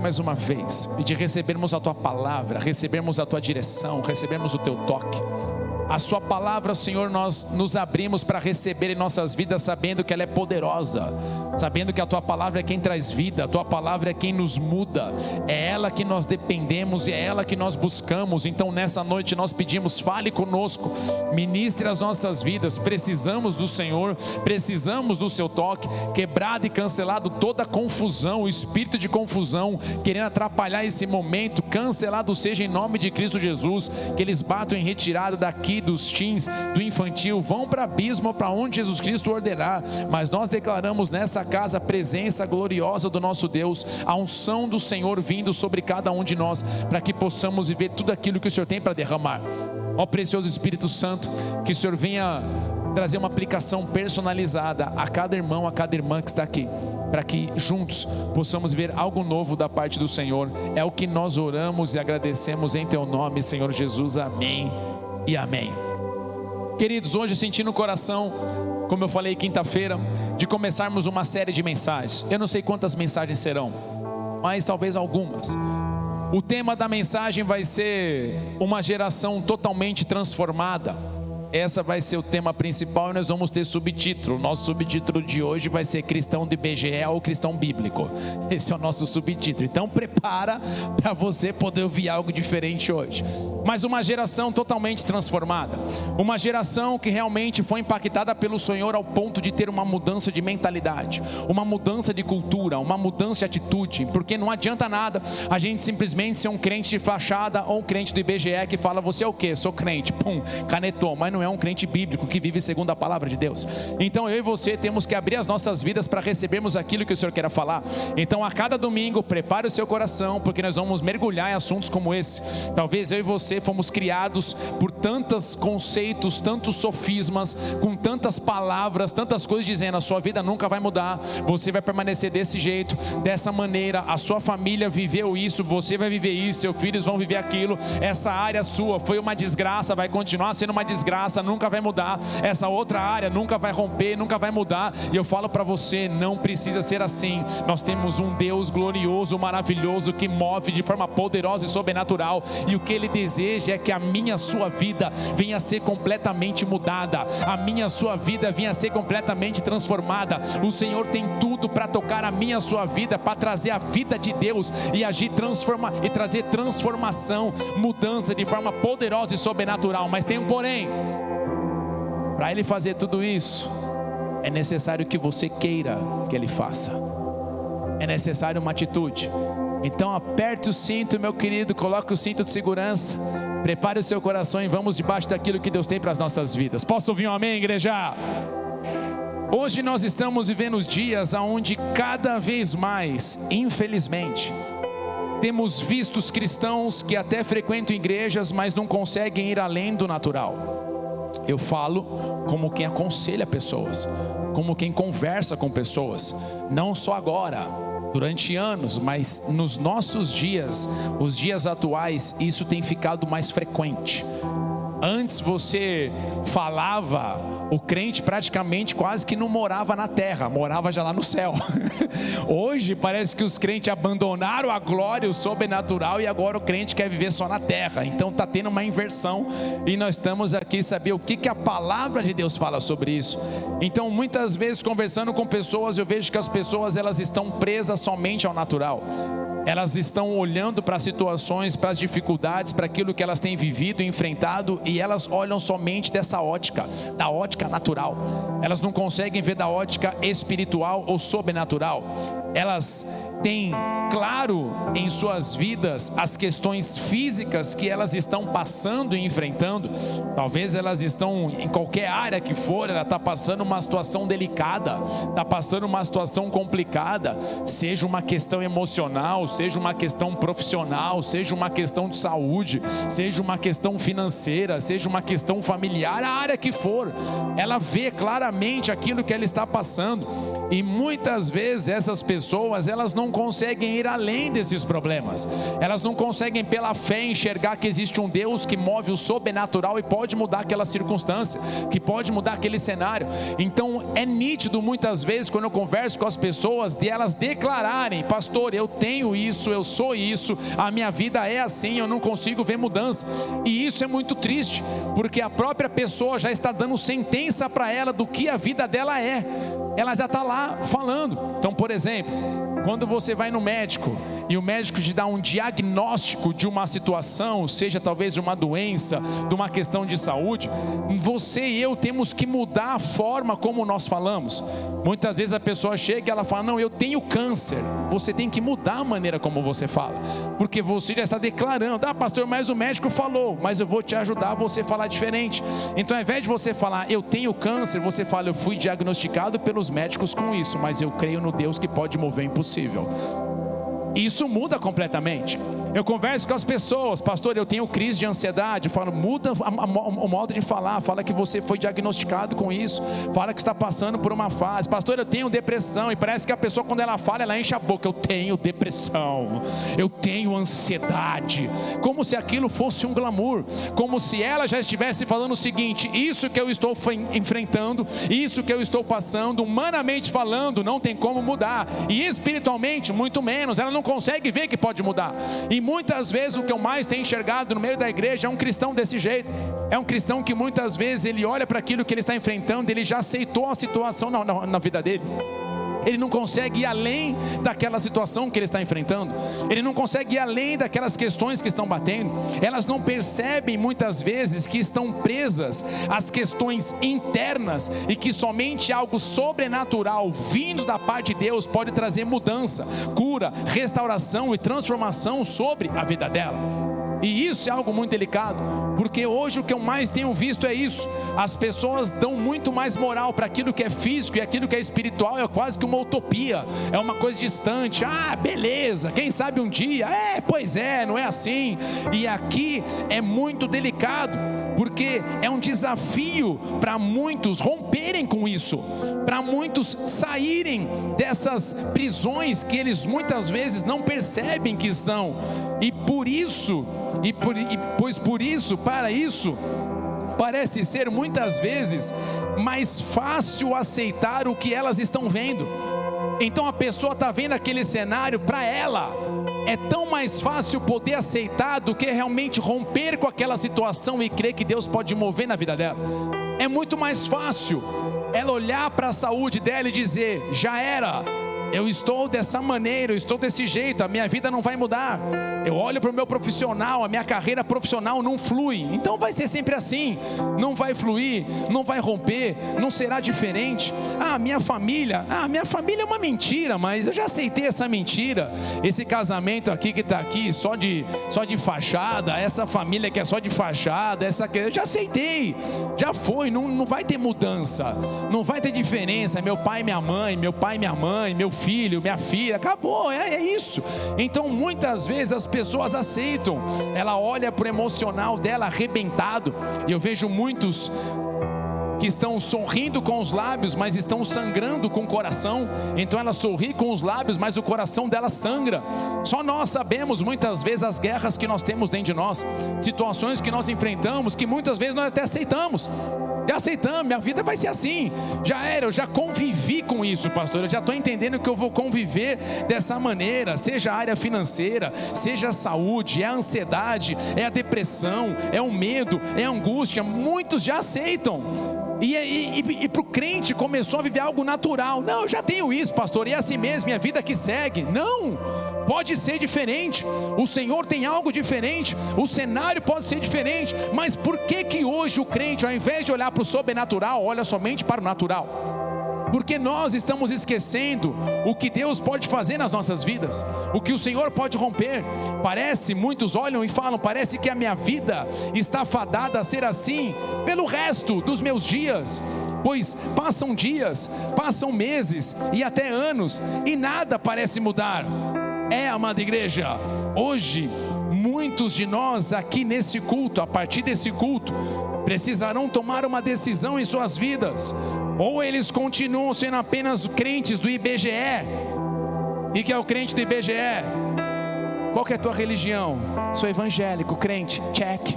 mais uma vez, e de recebermos a Tua palavra, recebermos a Tua direção, recebermos o Teu toque. A Sua palavra, Senhor, nós nos abrimos para receber em nossas vidas, sabendo que ela é poderosa, sabendo que a Tua palavra é quem traz vida, a Tua palavra é quem nos muda, é ela que nós dependemos e é ela que nós buscamos. Então nessa noite nós pedimos, fale conosco, ministre as nossas vidas, precisamos do Senhor, precisamos do Seu toque, quebrado e cancelado toda confusão, o espírito de confusão, querendo atrapalhar esse momento, cancelado seja em nome de Cristo Jesus, que eles batam em retirada daqui, dos teens, do infantil, vão para o abismo, para onde Jesus Cristo ordenar. Mas nós declaramos nessa casa a presença gloriosa do nosso Deus, a unção do Senhor vindo sobre cada um de nós, para que possamos viver tudo aquilo que o Senhor tem para derramar. Ó precioso Espírito Santo, que o Senhor venha trazer uma aplicação personalizada a cada irmão, a cada irmã que está aqui, para que juntos possamos ver algo novo da parte do Senhor. É o que nós oramos e agradecemos em Teu nome, Senhor Jesus. Amém e amém. Queridos, hoje senti no coração, como eu falei quinta-feira, de começarmos uma série de mensagens. Eu não sei quantas mensagens serão, mas talvez algumas. O tema da mensagem vai ser uma geração totalmente transformada. Essa vai ser o tema principal e nós vamos ter subtítulo. O nosso subtítulo de hoje vai ser Cristão do IBGE ou Cristão Bíblico. Esse é o nosso subtítulo. Então prepara para você poder ouvir algo diferente hoje. Mas uma geração totalmente transformada. Uma geração que realmente foi impactada pelo Senhor ao ponto de ter uma mudança de mentalidade, uma mudança de cultura, uma mudança de atitude. Porque não adianta nada a gente simplesmente ser um crente de fachada ou um crente do IBGE que fala, você é o quê? Sou crente. Pum, canetou. Mas não é um crente bíblico que vive segundo a palavra de Deus. Então eu e você temos que abrir as nossas vidas para recebermos aquilo que o Senhor quer falar. Então a cada domingo prepare o seu coração, porque nós vamos mergulhar em assuntos como esse. Talvez eu e você fomos criados por tantos conceitos, tantos sofismas, com tantas palavras, tantas coisas dizendo, a sua vida nunca vai mudar, você vai permanecer desse jeito, dessa maneira, a sua família viveu isso, você vai viver isso, seus filhos vão viver aquilo, essa área sua foi uma desgraça, vai continuar sendo uma desgraça, nunca vai mudar, essa outra área nunca vai romper, nunca vai mudar. E eu falo para você, não precisa ser assim. Nós temos um Deus glorioso, maravilhoso, que move de forma poderosa e sobrenatural, e o que Ele deseja é que a minha, a sua vida venha a ser completamente mudada, a minha, a sua vida venha a ser completamente transformada. O Senhor tem tudo para tocar a minha, a sua vida, para trazer a vida de Deus e agir, e trazer transformação, mudança de forma poderosa e sobrenatural. Mas tem um porém. Para Ele fazer tudo isso, é necessário que você queira que Ele faça. É necessário uma atitude. Então aperte o cinto, meu querido, coloque o cinto de segurança, prepare o seu coração e vamos debaixo daquilo que Deus tem para as nossas vidas. Posso ouvir um amém, igreja? Hoje nós estamos vivendo os dias onde cada vez mais, infelizmente, temos visto os cristãos que até frequentam igrejas, mas não conseguem ir além do natural. Eu falo como quem aconselha pessoas, como quem conversa com pessoas, não só agora, durante anos, mas nos nossos dias, os dias atuais, isso tem ficado mais frequente. Antes você falava, o crente praticamente quase que não morava na terra, morava já lá no céu. Hoje parece que os crentes abandonaram a glória, o sobrenatural, e agora o crente quer viver só na terra. Então está tendo uma inversão, e nós estamos aqui saber o que a palavra de Deus fala sobre isso. Então muitas vezes conversando com pessoas, eu vejo que as pessoas elas estão presas somente ao natural. Elas estão olhando para as situações, para as dificuldades, para aquilo que elas têm vivido e enfrentado, e elas olham somente dessa ótica, da ótica natural. Elas não conseguem ver da ótica espiritual ou sobrenatural. Elas têm claro em suas vidas as questões físicas que elas estão passando e enfrentando. Talvez elas estão em qualquer área que for, ela está passando uma situação delicada, está passando uma situação complicada, seja uma questão emocional, seja uma questão profissional, seja uma questão de saúde, seja uma questão financeira, seja uma questão familiar, a área que for, ela vê claramente aquilo que ela está passando. E muitas vezes essas pessoas, elas não conseguem ir além desses problemas. Elas não conseguem pela fé enxergar que existe um Deus que move o sobrenatural e pode mudar aquela circunstância, que pode mudar aquele cenário. Então é nítido muitas vezes quando eu converso com as pessoas, de elas declararem: pastor, eu tenho isso, eu sou isso, a minha vida é assim, eu não consigo ver mudança. E isso é muito triste, porque a própria pessoa já está dando sentença para ela do que a vida dela é. Ela já está lá falando. Então, por exemplo, quando você vai no médico e o médico te dá um diagnóstico de uma situação, seja talvez de uma doença, de uma questão de saúde, você e eu temos que mudar a forma como nós falamos. Muitas vezes a pessoa chega e ela fala: não, eu tenho câncer. Você tem que mudar a maneira como você fala, porque você já está declarando: ah, pastor, mas o médico falou, mas eu vou te ajudar a você falar diferente. Então, ao invés de você falar eu tenho câncer, você fala: eu fui diagnosticado pelos médicos com isso, mas eu creio no Deus que pode mover o impossível. Isso muda completamente. Eu converso com as pessoas: pastor, eu tenho crise de ansiedade. Eu falo: muda o modo de falar. Fala que você foi diagnosticado com isso. Fala que está passando por uma fase. Pastor, eu tenho depressão. E parece que a pessoa, quando ela fala, ela enche a boca: eu tenho depressão, eu tenho ansiedade, como se aquilo fosse um glamour, como se ela já estivesse falando o seguinte: isso que eu estou enfrentando, isso que eu estou passando, humanamente falando, não tem como mudar, e espiritualmente muito menos. Ela não consegue ver que pode mudar. E muitas vezes o que eu mais tenho enxergado no meio da igreja é um cristão desse jeito. É um cristão que muitas vezes ele olha para aquilo que ele está enfrentando, ele já aceitou a situação na vida dele. Ele não consegue ir além daquela situação que ele está enfrentando. Ele não consegue ir além daquelas questões que estão batendo. Elas não percebem muitas vezes que estão presas às questões internas e que somente algo sobrenatural vindo da parte de Deus pode trazer mudança, cura, restauração e transformação sobre a vida dela. E isso é algo muito delicado, porque hoje o que eu mais tenho visto é isso. As pessoas dão muito mais moral para aquilo que é físico, e aquilo que é espiritual é quase que uma utopia, é uma coisa distante. Ah, beleza, quem sabe um dia, pois é, não é assim. E aqui é muito delicado, porque é um desafio para muitos romperem com isso, para muitos saírem dessas prisões que eles muitas vezes não percebem que estão. E por isso, para isso, parece ser muitas vezes mais fácil aceitar o que elas estão vendo. Então a pessoa está vendo aquele cenário, para ela é tão mais fácil poder aceitar do que realmente romper com aquela situação e crer que Deus pode mover na vida dela. É muito mais fácil ela olhar para a saúde dela e dizer: já era, eu estou dessa maneira, eu estou desse jeito, a minha vida não vai mudar. Eu olho para o meu profissional, a minha carreira profissional não flui, então vai ser sempre assim, não vai fluir, não vai romper, não será diferente. Minha família é uma mentira, mas eu já aceitei essa mentira. Esse casamento aqui que está aqui, só de fachada, essa família que é só de fachada, eu já aceitei, já foi, não vai ter mudança, não vai ter diferença. Meu pai, minha mãe, meu filho, minha filha, acabou, é isso. Então muitas vezes as pessoas aceitam, ela olha para o emocional dela arrebentado, e eu vejo muitos que estão sorrindo com os lábios, mas estão sangrando com o coração. Então ela sorri com os lábios, mas o coração dela sangra. Só nós sabemos muitas vezes as guerras que nós temos dentro de nós, situações que nós enfrentamos, que muitas vezes nós até aceitamos. Já aceitamos, minha vida vai ser assim, já era, eu já convivi com isso, pastor, eu já estou entendendo que eu vou conviver dessa maneira, seja a área financeira, seja a saúde, é a ansiedade, é a depressão, é o medo, é a angústia. Muitos já aceitam, e para o crente começou a viver algo natural. Não, eu já tenho isso, pastor, e é assim mesmo, minha vida que segue. Não, pode ser diferente, o Senhor tem algo diferente, o cenário pode ser diferente. Mas por que hoje o crente, ao invés de olhar para o sobrenatural, olha somente para o natural? Porque nós estamos esquecendo o que Deus pode fazer nas nossas vidas, o que o Senhor pode romper. Muitos olham e falam: parece que a minha vida está fadada a ser assim pelo resto dos meus dias. Pois passam dias, passam meses e até anos, e nada parece mudar. Amada igreja, hoje muitos de nós aqui nesse culto, a partir desse culto, precisarão tomar uma decisão em suas vidas. Ou eles continuam sendo apenas crentes do IBGE. E que é o crente do IBGE? Qual que é a tua religião? Sou evangélico, crente, check.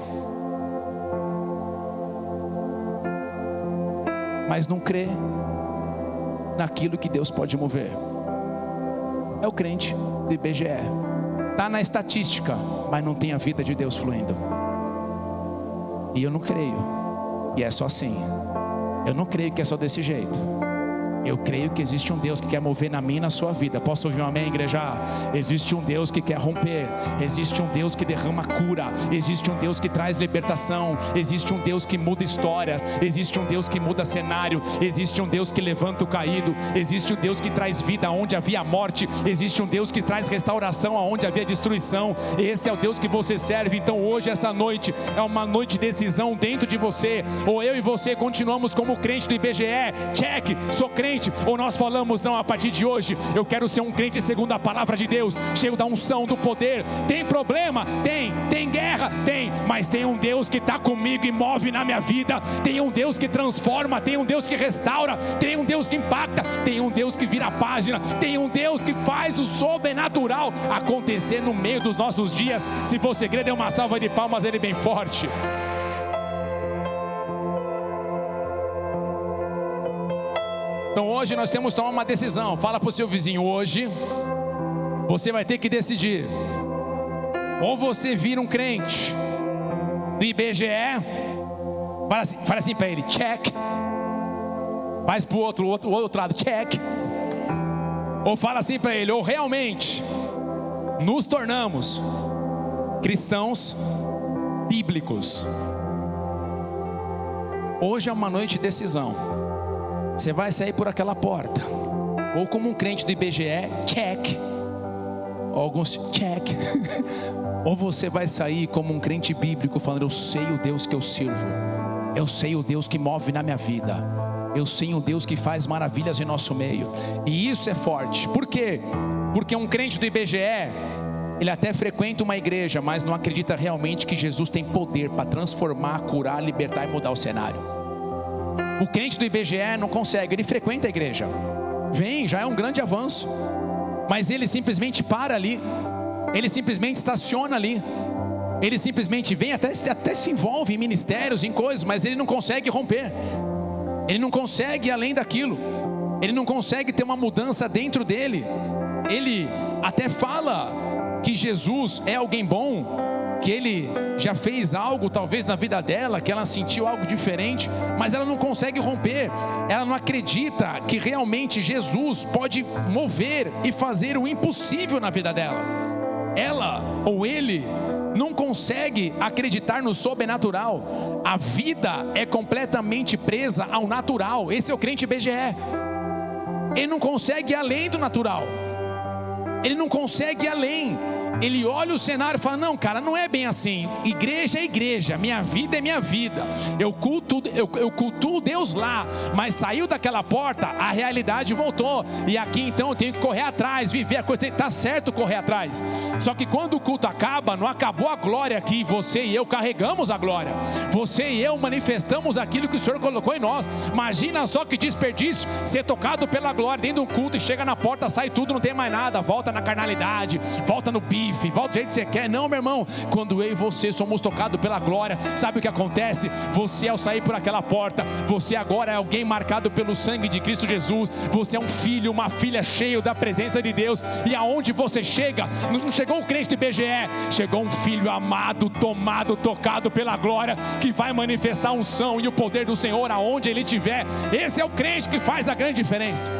Mas não crê naquilo que Deus pode mover. É o crente do IBGE. Está na estatística, mas não tem a vida de Deus fluindo. E eu não creio que é só assim. Eu não creio que é só desse jeito. Eu creio que existe um Deus que quer mover na minha e na sua vida. Posso ouvir um amém, igreja? Existe um Deus que quer romper. Existe um Deus que derrama cura. Existe um Deus que traz libertação. Existe um Deus que muda histórias. Existe um Deus que muda cenário. Existe um Deus que levanta o caído. Existe um Deus que traz vida onde havia morte. Existe um Deus que traz restauração onde havia destruição. Esse é o Deus que você serve. Então hoje, essa noite, é uma noite de decisão dentro de você. Ou eu e você continuamos como crente do IBGE, check, sou crente. Ou nós falamos, não, a partir de hoje eu quero ser um crente segundo a palavra de Deus, cheio da unção, do poder. Tem problema? Tem guerra? Tem, mas tem um Deus que está comigo e move na minha vida. Tem um Deus que transforma, tem um Deus que restaura, tem um Deus que impacta, tem um Deus que vira a página, tem um Deus que faz o sobrenatural acontecer no meio dos nossos dias. Se você crê, dê uma salva de palmas, ele bem forte. Então hoje nós temos que tomar uma decisão. Fala para o seu vizinho, hoje você vai ter que decidir. Ou você vira um crente do IBGE, fala assim para ele, check. Faz para o outro lado, check. Ou fala assim para ele, ou realmente nos tornamos cristãos bíblicos. Hoje é uma noite de decisão. Você vai sair por aquela porta, ou como um crente do IBGE, check. Alguns, check. Ou você vai sair como um crente bíblico, falando, eu sei o Deus que eu sirvo. Eu sei o Deus que move na minha vida. Eu sei o Deus que faz maravilhas em nosso meio. E isso é forte. Por quê? Porque um crente do IBGE, ele até frequenta uma igreja, mas não acredita realmente que Jesus tem poder para transformar, curar, libertar e mudar o cenário. O crente do IBGE não consegue, ele frequenta a igreja, vem, já é um grande avanço, mas ele simplesmente para ali, ele simplesmente estaciona ali, ele simplesmente vem, até se envolve em ministérios, em coisas, mas ele não consegue romper, ele não consegue ir além daquilo, ele não consegue ter uma mudança dentro dele. Ele até fala que Jesus é alguém bom, que ele já fez algo talvez na vida dela, que ela sentiu algo diferente, mas ela não consegue romper. Ela não acredita que realmente Jesus pode mover e fazer o impossível na vida dela. Ela ou ele não consegue acreditar no sobrenatural. A vida é completamente presa ao natural. Esse é o crente IBGE. Ele não consegue ir além do natural. Ele não consegue ir além. Ele olha o cenário e fala, não cara, não é bem assim. Igreja é igreja, minha vida é minha vida. Eu cultuo Deus lá, mas saiu daquela porta, a realidade voltou. E aqui então eu tenho que correr atrás, viver a coisa. Está certo correr atrás. Só que quando o culto acaba, não acabou a glória aqui. Você e eu carregamos a glória. Você e eu manifestamos aquilo que o Senhor colocou em nós. Imagina só que desperdício ser tocado pela glória dentro de um culto e chega na porta, sai tudo, não tem mais nada. Volta na carnalidade, volta no bife, volta do jeito que você quer. Não, meu irmão, quando eu e você somos tocados pela glória, sabe o que acontece? Você, ao sair por aquela porta, você agora é alguém marcado pelo sangue de Cristo Jesus. Você é um filho, uma filha cheio da presença de Deus. E aonde você chega, não chegou o crente do IBGE, chegou um filho amado, tomado, tocado pela glória, que vai manifestar a unção e o poder do Senhor aonde ele estiver. Esse é o crente que faz a grande diferença.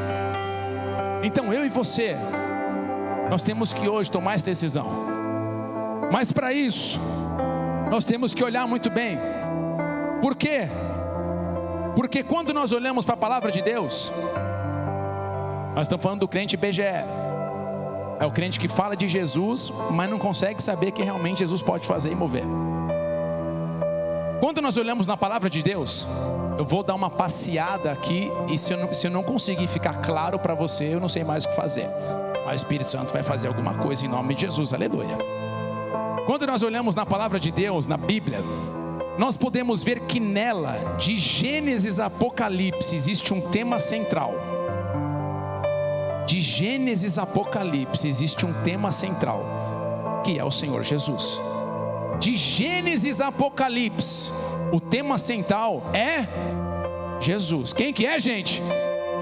Então eu e você, nós temos que hoje tomar essa decisão. Mas para isso, nós temos que olhar muito bem. Por quê? Porque quando nós olhamos para a palavra de Deus, nós estamos falando do crente IBGE. É o crente que fala de Jesus, mas não consegue saber que realmente Jesus pode fazer e mover. Quando nós olhamos na palavra de Deus, eu vou dar uma passeada aqui, e se eu não conseguir ficar claro para você, eu não sei mais o que fazer. Mas o Espírito Santo vai fazer alguma coisa em nome de Jesus, aleluia. Quando nós olhamos na palavra de Deus, na Bíblia, nós podemos ver que nela, de Gênesis a Apocalipse, existe um tema central. De Gênesis a Apocalipse existe um tema central, que é o Senhor Jesus. De Gênesis a Apocalipse, o tema central é Jesus. Quem que é, gente?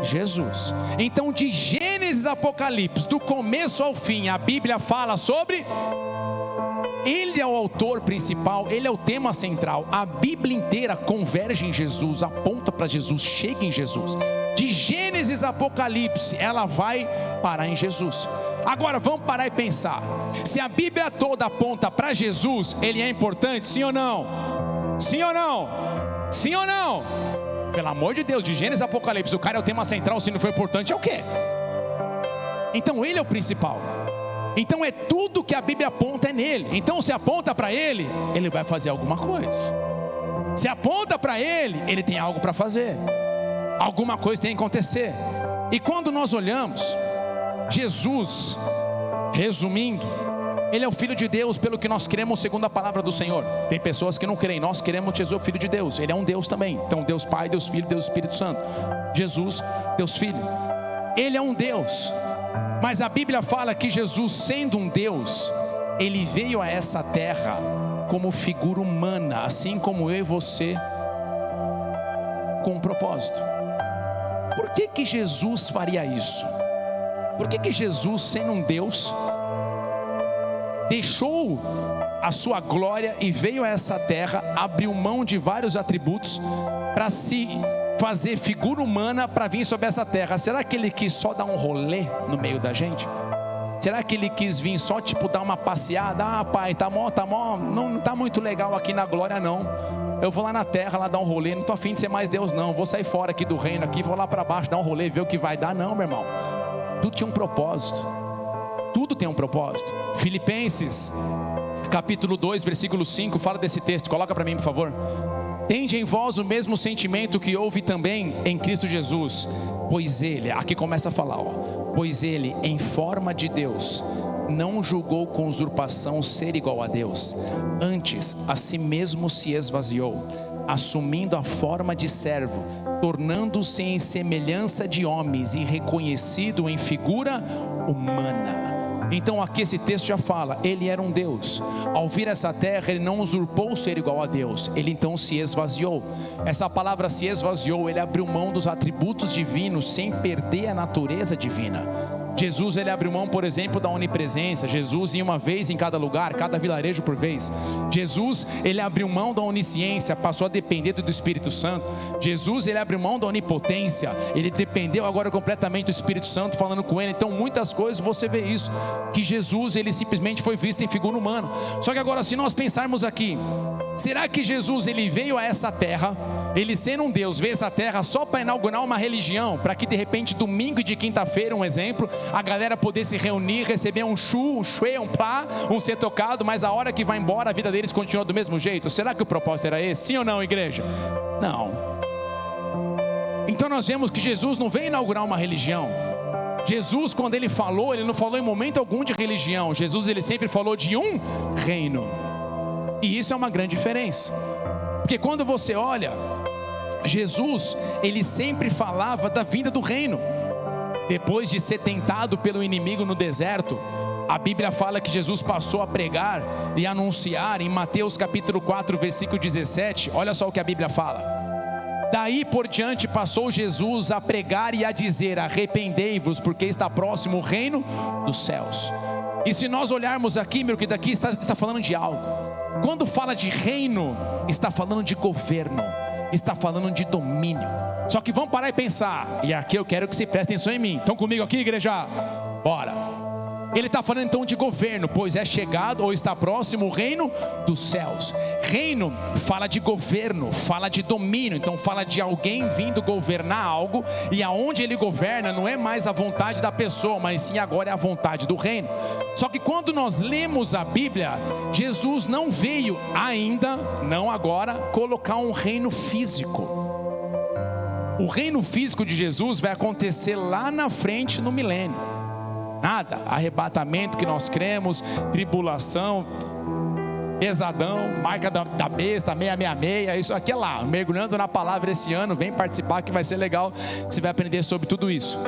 Jesus. Então, de Gênesis a Apocalipse, do começo ao fim, a Bíblia fala sobre... Ele é o autor principal, Ele é o tema central. A Bíblia inteira converge em Jesus, aponta para Jesus, chega em Jesus. De Gênesis a Apocalipse, ela vai parar em Jesus. Agora vamos parar e pensar. Se a Bíblia toda aponta para Jesus, Ele é importante, sim ou não? Sim ou não? Sim ou não? Pelo amor de Deus, de Gênesis a Apocalipse, o cara é o tema central, se não for importante é o quê? Então Ele é o principal. Então é tudo que a Bíblia aponta é nele. Então se aponta para Ele, Ele vai fazer alguma coisa. Se aponta para Ele, Ele tem algo para fazer. Alguma coisa tem que acontecer. E quando nós olhamos, Jesus, resumindo, Ele é o Filho de Deus, pelo que nós cremos segundo a palavra do Senhor. Tem pessoas que não creem, nós queremos Jesus, o Filho de Deus. Ele é um Deus também. Então Deus Pai, Deus Filho, Deus Espírito Santo. Jesus, Deus Filho. Ele é um Deus. Mas a Bíblia fala que Jesus, sendo um Deus, Ele veio a essa terra como figura humana, assim como eu e você, com um propósito. Por que Jesus faria isso? Por que Jesus, sendo um Deus, deixou a sua glória e veio a essa terra, abriu mão de vários atributos para se fazer figura humana para vir sobre essa terra? Será que Ele quis só dar um rolê no meio da gente? Será que Ele quis vir só tipo dar uma passeada? Ah, pai, não tá muito legal aqui na glória não. Eu vou lá na terra, lá dar um rolê, não tô afim de ser mais Deus não. Vou sair fora aqui do reino aqui, vou lá para baixo dar um rolê, ver o que vai dar. Não, meu irmão. Tudo tinha um propósito. Tudo tem um propósito. Filipenses, capítulo 2, versículo 5, fala desse texto. Coloca para mim, por favor. Tende em vós o mesmo sentimento que houve também em Cristo Jesus, pois Ele, aqui começa a falar, pois Ele, em forma de Deus, não julgou com usurpação ser igual a Deus, antes a si mesmo se esvaziou, assumindo a forma de servo, tornando-se em semelhança de homens e reconhecido em figura humana. Então aqui esse texto já fala, Ele era um Deus. Ao vir essa terra, Ele não usurpou ser igual a Deus, Ele então se esvaziou. Essa palavra se esvaziou, Ele abriu mão dos atributos divinos sem perder a natureza divina. Jesus, Ele abriu mão, por exemplo, da onipresença. Jesus ia uma vez em cada lugar, cada vilarejo por vez. Jesus, Ele abriu mão da onisciência, passou a depender do Espírito Santo. Jesus, Ele abriu mão da onipotência, Ele dependeu agora completamente do Espírito Santo falando com Ele. Então muitas coisas você vê isso, que Jesus, Ele simplesmente foi visto em figura humana. Só que agora, se nós pensarmos aqui, será que Jesus, Ele veio a essa terra, Ele sendo um Deus, veio a essa terra só para inaugurar uma religião, para que de repente domingo e de quinta-feira, um exemplo, a galera poder se reunir, receber um chu, um chuê, um plá, um ser tocado, mas a hora que vai embora a vida deles continua do mesmo jeito? Será que o propósito era esse? Sim ou não, igreja? Não. Então nós vemos que Jesus não veio inaugurar uma religião. Jesus, quando Ele falou, Ele não falou em momento algum de religião. Jesus, Ele sempre falou de um reino. E isso é uma grande diferença, porque quando você olha, Jesus, Ele sempre falava da vinda do reino. Depois de ser tentado pelo inimigo no deserto, a Bíblia fala que Jesus passou a pregar e anunciar em Mateus capítulo 4, versículo 17, olha só o que a Bíblia fala. Daí por diante passou Jesus a pregar e a dizer, arrependei-vos, porque está próximo o reino dos céus. E se nós olharmos aqui, meu, que daqui está falando de algo. Quando fala de reino, está falando de governo, está falando de domínio. Só que vamos parar e pensar, e aqui eu quero que você preste atenção em mim. Estão comigo aqui, igreja? Bora. Ele está falando então de governo, pois é chegado ou está próximo o reino dos céus. Reino fala de governo, fala de domínio, então fala de alguém vindo governar algo, e aonde ele governa não é mais a vontade da pessoa, mas sim agora é a vontade do reino. Só que quando nós lemos a Bíblia, Jesus não veio ainda, não agora, colocar um reino físico. O reino físico de Jesus vai acontecer lá na frente no milênio. Nada, arrebatamento que nós cremos, tribulação, pesadão, marca da besta, 666, isso aqui é lá, mergulhando na palavra esse ano, vem participar que vai ser legal, você vai aprender sobre tudo isso.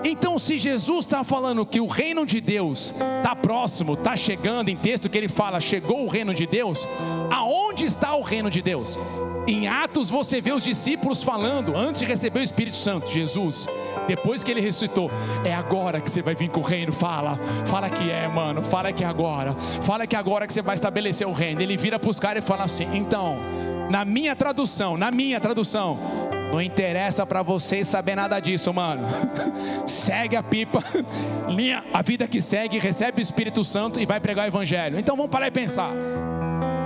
Então, se Jesus está falando que o reino de Deus está próximo, está chegando, em texto que ele fala, chegou o reino de Deus, aonde está o reino de Deus? Em Atos você vê os discípulos falando, antes de receber o Espírito Santo, Jesus, depois que ele ressuscitou, é agora que você vai vir com o reino, fala que é, mano, fala que é agora que você vai estabelecer o reino. Ele vira para os caras e fala assim, então, na minha tradução, não interessa para vocês saber nada disso, mano. Segue a pipa, a vida que segue, recebe o Espírito Santo e vai pregar o Evangelho. Então vamos parar e pensar.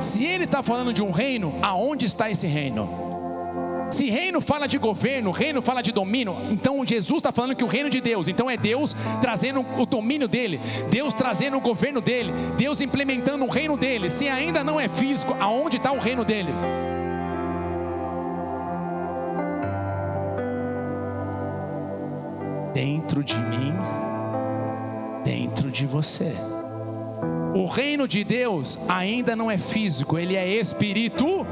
Se ele está falando de um reino, aonde está esse reino? Se reino fala de governo, reino fala de domínio, então Jesus está falando que o reino de Deus, então é Deus trazendo o domínio dele, Deus trazendo o governo dele, Deus implementando o reino dele. Se ainda não é físico, aonde está o reino dele? Dentro de mim, dentro de você. O reino de Deus ainda não é físico, ele é espiritual.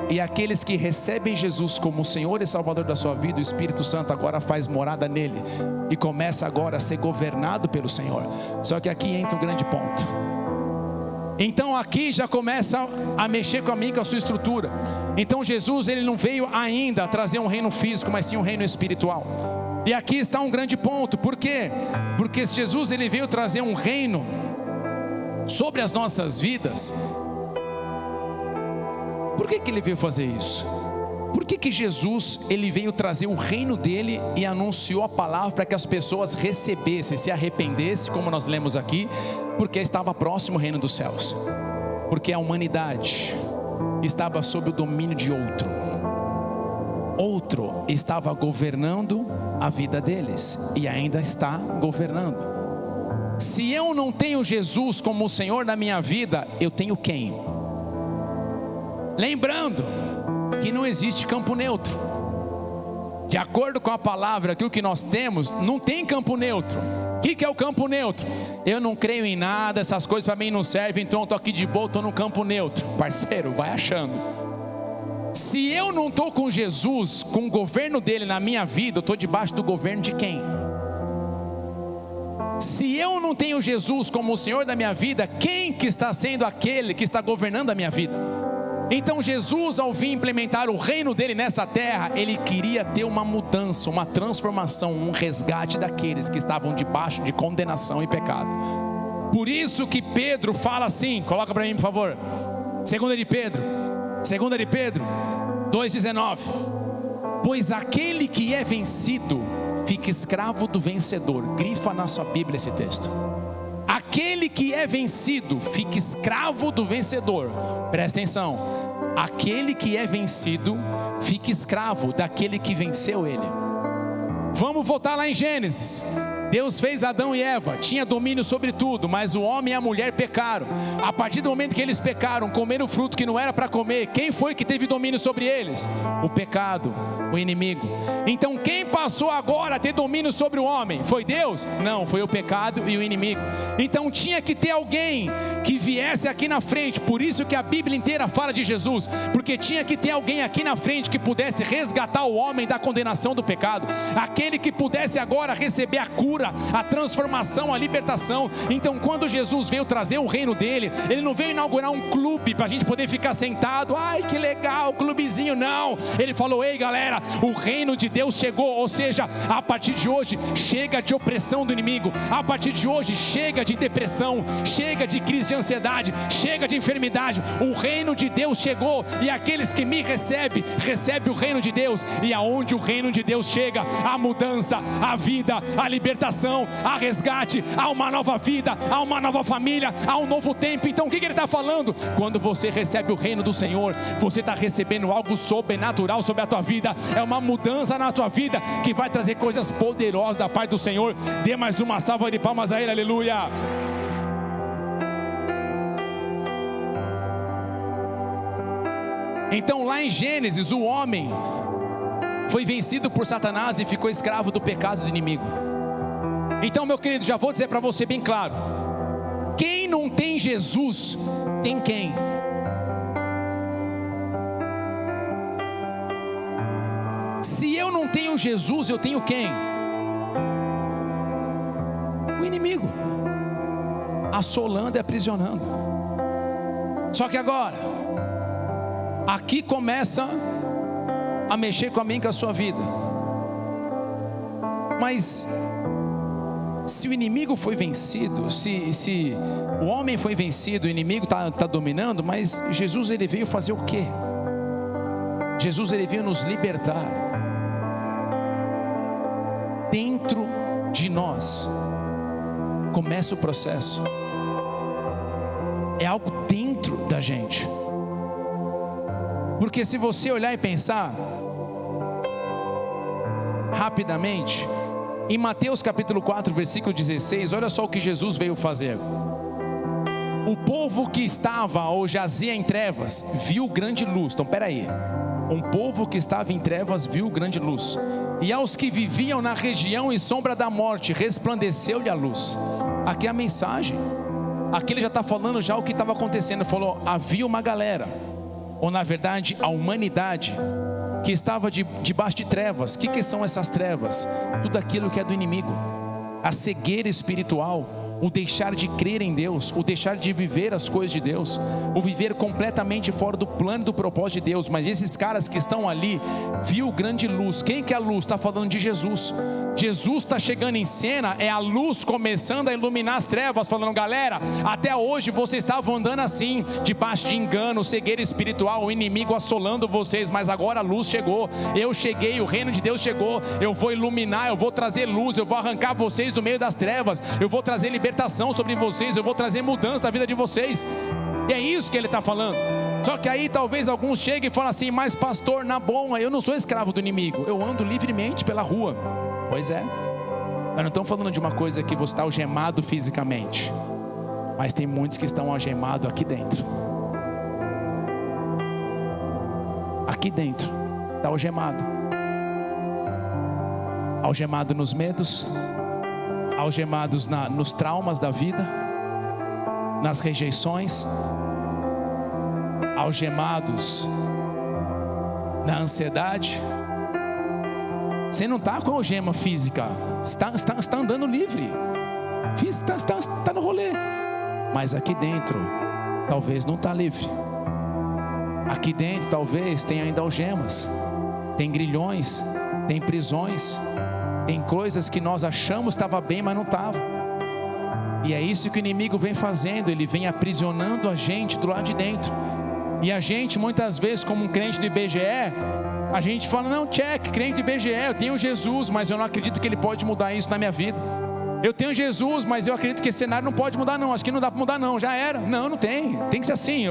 E aqueles que recebem Jesus como Senhor e Salvador da sua vida, o Espírito Santo agora faz morada nele e começa agora a ser governado pelo Senhor. Só que aqui entra um grande ponto. Então aqui já começa a mexer comigo, com a sua estrutura. Então Jesus, ele não veio ainda trazer um reino físico, mas sim um reino espiritual. E aqui está um grande ponto. Por quê? Porque Jesus, ele veio trazer um reino sobre as nossas vidas. Por que ele veio fazer isso? Por que Jesus, ele veio trazer o reino dele e anunciou a palavra para que as pessoas recebessem, se arrependessem, como nós lemos aqui? Porque estava próximo o reino dos céus. Porque a humanidade estava sob o domínio de outro estava governando a vida deles e ainda está governando. Se eu não tenho Jesus como o Senhor da minha vida, eu tenho quem? Lembrando que não existe campo neutro. De acordo com a palavra, que o que nós temos, não tem campo neutro. O que é o campo neutro? Eu não creio em nada, essas coisas para mim não servem, então eu estou aqui de boa, estou no campo neutro. Parceiro, vai achando. Se eu não estou com Jesus, com o governo dele na minha vida, eu estou debaixo do governo de quem? Se eu não tenho Jesus como o Senhor da minha vida, quem que está sendo aquele que está governando a minha vida? Então Jesus, ao vir implementar o reino dele nessa terra, ele queria ter uma mudança, uma transformação, um resgate daqueles que estavam debaixo de condenação e pecado. Por isso que Pedro fala assim, coloca para mim por favor, 2 de Pedro 2,19: pois aquele que é vencido fica escravo do vencedor. Grifa na sua Bíblia esse texto. Aquele que é vencido fica escravo do vencedor. Presta atenção. Aquele que é vencido fica escravo daquele que venceu ele. Vamos voltar lá em Gênesis. Deus fez Adão e Eva, tinha domínio sobre tudo, mas o homem e a mulher pecaram. A partir do momento que eles pecaram, comeram o fruto que não era para comer, quem foi que teve domínio sobre eles? O pecado, o inimigo. Então quem passou agora a ter domínio sobre o homem? Foi Deus? Não, foi o pecado e o inimigo. Então tinha que ter alguém que viesse aqui na frente. Por isso que a Bíblia inteira fala de Jesus, porque tinha que ter alguém aqui na frente que pudesse resgatar o homem da condenação do pecado, aquele que pudesse agora receber a cura, a transformação, a libertação. Então quando Jesus veio trazer o reino dele, ele não veio inaugurar um clube para a gente poder ficar sentado, ai que legal, clubezinho, não. Ele falou, ei galera, o reino de Deus chegou. Ou seja, a partir de hoje chega de opressão do inimigo, a partir de hoje chega de depressão, chega de crise de ansiedade, chega de enfermidade. O reino de Deus chegou, e aqueles que me recebem o reino de Deus. E aonde o reino de Deus chega, a mudança, a vida, a libertação, há resgate, há uma nova vida, há uma nova família, há um novo tempo. Então o que ele está falando? Quando você recebe o reino do Senhor, você está recebendo algo sobrenatural sobre a tua vida. É uma mudança na tua vida que vai trazer coisas poderosas da parte do Senhor. Dê mais uma salva de palmas a ele, aleluia. Então lá em Gênesis, o homem foi vencido por Satanás e ficou escravo do pecado do inimigo. Então meu querido, já vou dizer para você bem claro, quem não tem Jesus, tem quem? Se eu não tenho Jesus, eu tenho quem? O inimigo, assolando e aprisionando. Só que agora, aqui começa a mexer com a minha e com a sua vida. Mas se o inimigo foi vencido, se o homem foi vencido, o inimigo está dominando, mas Jesus, ele veio fazer o quê? Jesus, ele veio nos libertar. Dentro de nós começa o processo. É algo dentro da gente. Porque se você olhar e pensar rapidamente, em Mateus capítulo 4, versículo 16, olha só o que Jesus veio fazer. O povo que estava ou jazia em trevas viu grande luz. Então peraí, um povo que estava em trevas viu grande luz, e aos que viviam na região e sombra da morte resplandeceu-lhe a luz. Aqui é a mensagem. Aqui ele já está falando já o que estava acontecendo. Ele falou, havia uma galera, ou na verdade a humanidade, que estava debaixo de trevas. O que são essas trevas? Tudo aquilo que é do inimigo. A cegueira espiritual, o deixar de crer em Deus, o deixar de viver as coisas de Deus, o viver completamente fora do plano e do propósito de Deus. Mas esses caras que estão ali, viu grande luz. Quem que é a luz? Está falando de Jesus. Jesus está chegando em cena, é a luz começando a iluminar as trevas, falando, galera, até hoje vocês estavam andando assim, debaixo de engano, cegueira espiritual, o inimigo assolando vocês, mas agora a luz chegou, eu cheguei, o reino de Deus chegou, eu vou iluminar, eu vou trazer luz, eu vou arrancar vocês do meio das trevas, eu vou trazer libertação sobre vocês, eu vou trazer mudança na vida de vocês. E é isso que ele está falando. Só que aí talvez alguns cheguem e falem assim, mas pastor, na boa, eu não sou escravo do inimigo, eu ando livremente pela rua. Pois é, nós não estamos falando de uma coisa que você está algemado fisicamente, mas tem muitos que estão algemados aqui dentro. Aqui dentro está algemado. Algemado nos medos, algemados nos traumas da vida, nas rejeições, algemados na ansiedade. Você não está com algema física, você está andando livre, está no rolê, mas aqui dentro talvez não está livre. Aqui dentro talvez tenha ainda algemas, tem grilhões, tem prisões, tem coisas que nós achamos que estava bem, mas não estava. E é isso que o inimigo vem fazendo, ele vem aprisionando a gente do lado de dentro. E a gente muitas vezes, como um crente do IBGE, a gente fala, não, check, crente IBGE, eu tenho Jesus, mas eu não acredito que ele pode mudar isso na minha vida. Eu tenho Jesus, mas eu acredito que esse cenário não pode mudar não, acho que não dá para mudar não, já era. Não, não tem que ser assim.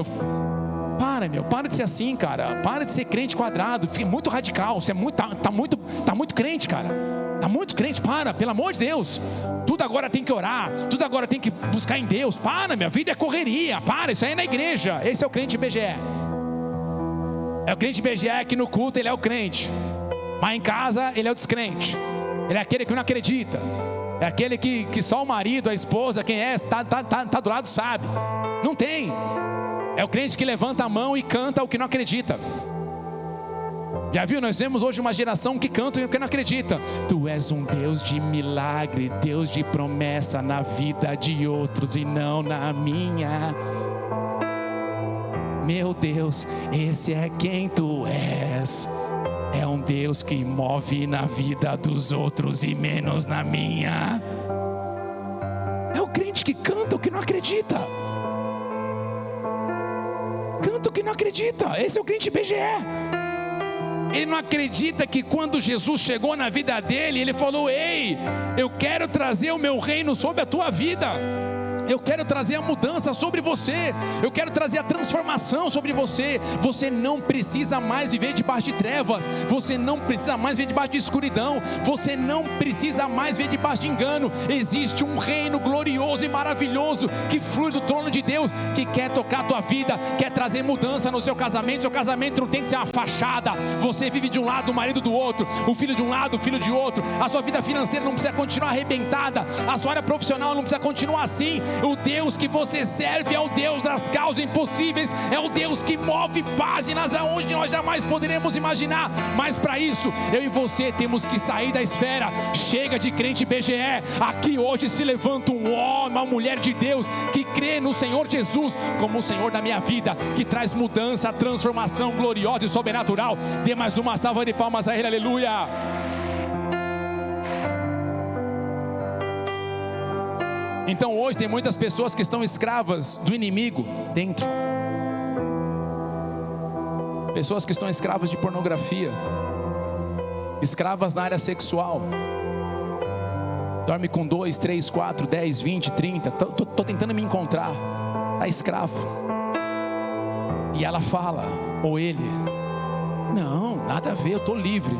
Para de ser assim, cara, para de ser crente quadrado, fica muito radical, você tá muito crente, cara, tá muito crente, pelo amor de Deus, tudo agora tem que orar, tudo agora tem que buscar em Deus, minha vida é correria, isso aí é na igreja. Esse é o crente IBGE. É o crente IBGE que no culto ele é o crente, mas em casa ele é o descrente. Ele é aquele que não acredita. É aquele que só o marido, a esposa, quem é, tá do lado sabe. Não tem. É o crente que levanta a mão e canta o que não acredita. Já viu? Nós vemos hoje uma geração que canta e que não acredita. Tu és um Deus de milagre, Deus de promessa na vida de outros e não na minha. Meu Deus, esse é quem tu és. É um Deus que move na vida dos outros e menos na minha. É o crente que canta o que não acredita. Canta o que não acredita. Esse é o crente IBGE. Ele não acredita que quando Jesus chegou na vida dele, ele falou, ei, eu quero trazer o meu reino sobre a tua vida. Eu quero trazer a mudança sobre você. Eu quero trazer a transformação sobre você. Você não precisa mais viver debaixo de trevas. Você não precisa mais viver debaixo de escuridão. Você não precisa mais viver debaixo de engano. Existe um reino glorioso e maravilhoso que flui do trono de Deus, que quer tocar a tua vida, quer trazer mudança no seu casamento. Seu casamento não tem que ser uma fachada. Você vive de um lado, o marido do outro, o filho de um lado, o filho de outro. A sua vida financeira não precisa continuar arrebentada. A sua área profissional não precisa continuar assim. O Deus que você serve é o Deus das causas impossíveis, é o Deus que move páginas aonde nós jamais poderemos imaginar. Mas para isso, eu e você temos que sair da esfera. Chega de crente BGE. Aqui hoje se levanta um homem, uma mulher de Deus que crê no Senhor Jesus como o Senhor da minha vida, que traz mudança, transformação gloriosa e sobrenatural. Dê mais uma salva de palmas a Ele, aleluia. Então hoje tem muitas pessoas que estão escravas do inimigo dentro. Pessoas que estão escravas de pornografia, escravas na área sexual. Dorme com 2, 3, 4, 10, 20, 30. Tô tentando me encontrar. Está escravo. E ela fala, ou ele: não, nada a ver, eu estou livre.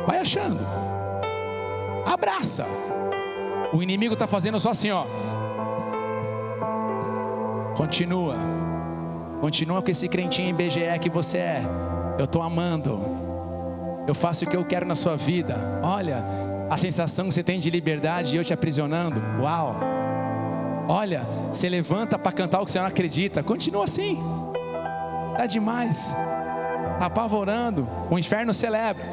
Vai achando. Abraça. O inimigo está fazendo só assim, ó. Continua com esse crentinho em BGE que você é. Eu estou amando. Eu faço o que eu quero na sua vida. Olha, a sensação que você tem de liberdade e eu te aprisionando. Uau. Olha, você levanta para cantar o que você não acredita. Continua assim. Tá demais. Tá apavorando. O inferno celebra.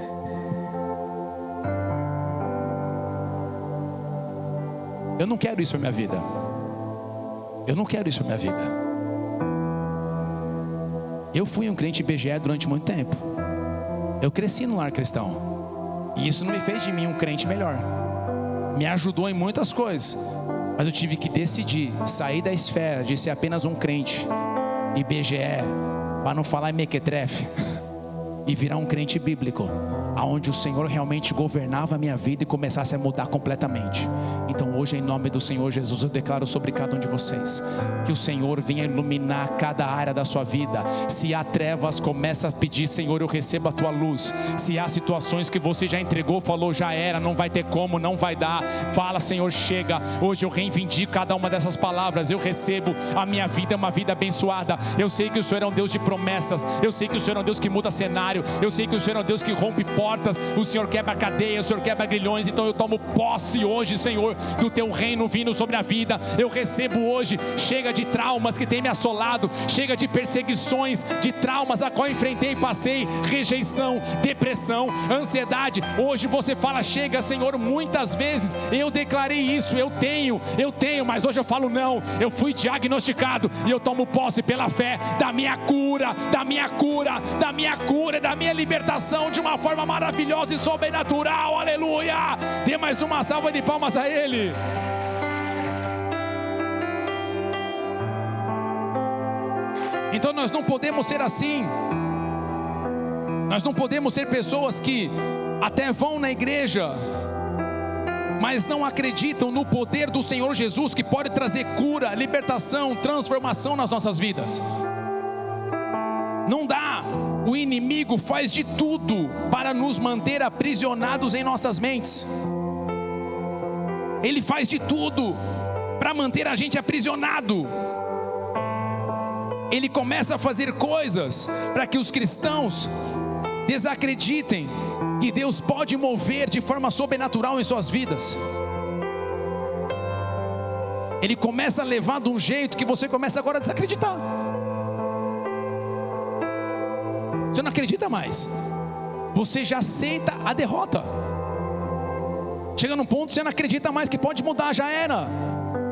Eu não quero isso para minha vida. Eu não quero isso para minha vida. Eu fui um crente BGE durante muito tempo. Eu cresci no lar cristão. E isso não me fez de mim um crente melhor. Me ajudou em muitas coisas. Mas eu tive que decidir sair da esfera de ser apenas um crente e BGE, para não falar em mequetrefe, e virar um crente bíblico, aonde o Senhor realmente governava a minha vida e começasse a mudar completamente. Então hoje, em nome do Senhor Jesus, eu declaro sobre cada um de vocês que o Senhor venha iluminar cada área da sua vida. Se há trevas, começa a pedir: Senhor, eu recebo a tua luz. Se há situações que você já entregou, falou, já era, não vai ter como, não vai dar, fala: Senhor, chega. Hoje eu reivindico cada uma dessas palavras. Eu recebo, a minha vida é uma vida abençoada. Eu sei que o Senhor é um Deus de promessas. Eu sei que o Senhor é um Deus que muda cenário. Eu sei que o Senhor é um Deus que rompe portas. O Senhor quebra cadeias, o Senhor quebra grilhões. Então eu tomo posse hoje, Senhor, do teu reino vindo sobre a vida. Eu recebo hoje. Chega de traumas que tem me assolado. Chega de perseguições, de traumas a qual enfrentei e passei. Rejeição, depressão, ansiedade. Hoje você fala: chega, Senhor. Muitas vezes eu declarei isso. Eu tenho, mas hoje eu falo: não. Eu fui diagnosticado e eu tomo posse pela fé da minha cura, da minha cura, da minha cura, da minha libertação de uma forma maravilhosa e sobrenatural. Aleluia. Dê mais uma salva de palmas a Ele. Então nós não podemos ser assim. Nós não podemos ser pessoas que até vão na igreja, mas não acreditam no poder do Senhor Jesus, que pode trazer cura, libertação, transformação nas nossas vidas. Não dá. O inimigo faz de tudo para nos manter aprisionados em nossas mentes. Ele faz de tudo para manter a gente aprisionado. Ele começa a fazer coisas para que os cristãos desacreditem que Deus pode mover de forma sobrenatural em suas vidas. Ele começa a levar de um jeito que você começa agora a desacreditar. Você não acredita mais. Você já aceita a derrota. Chega num ponto que você não acredita mais que pode mudar, já era.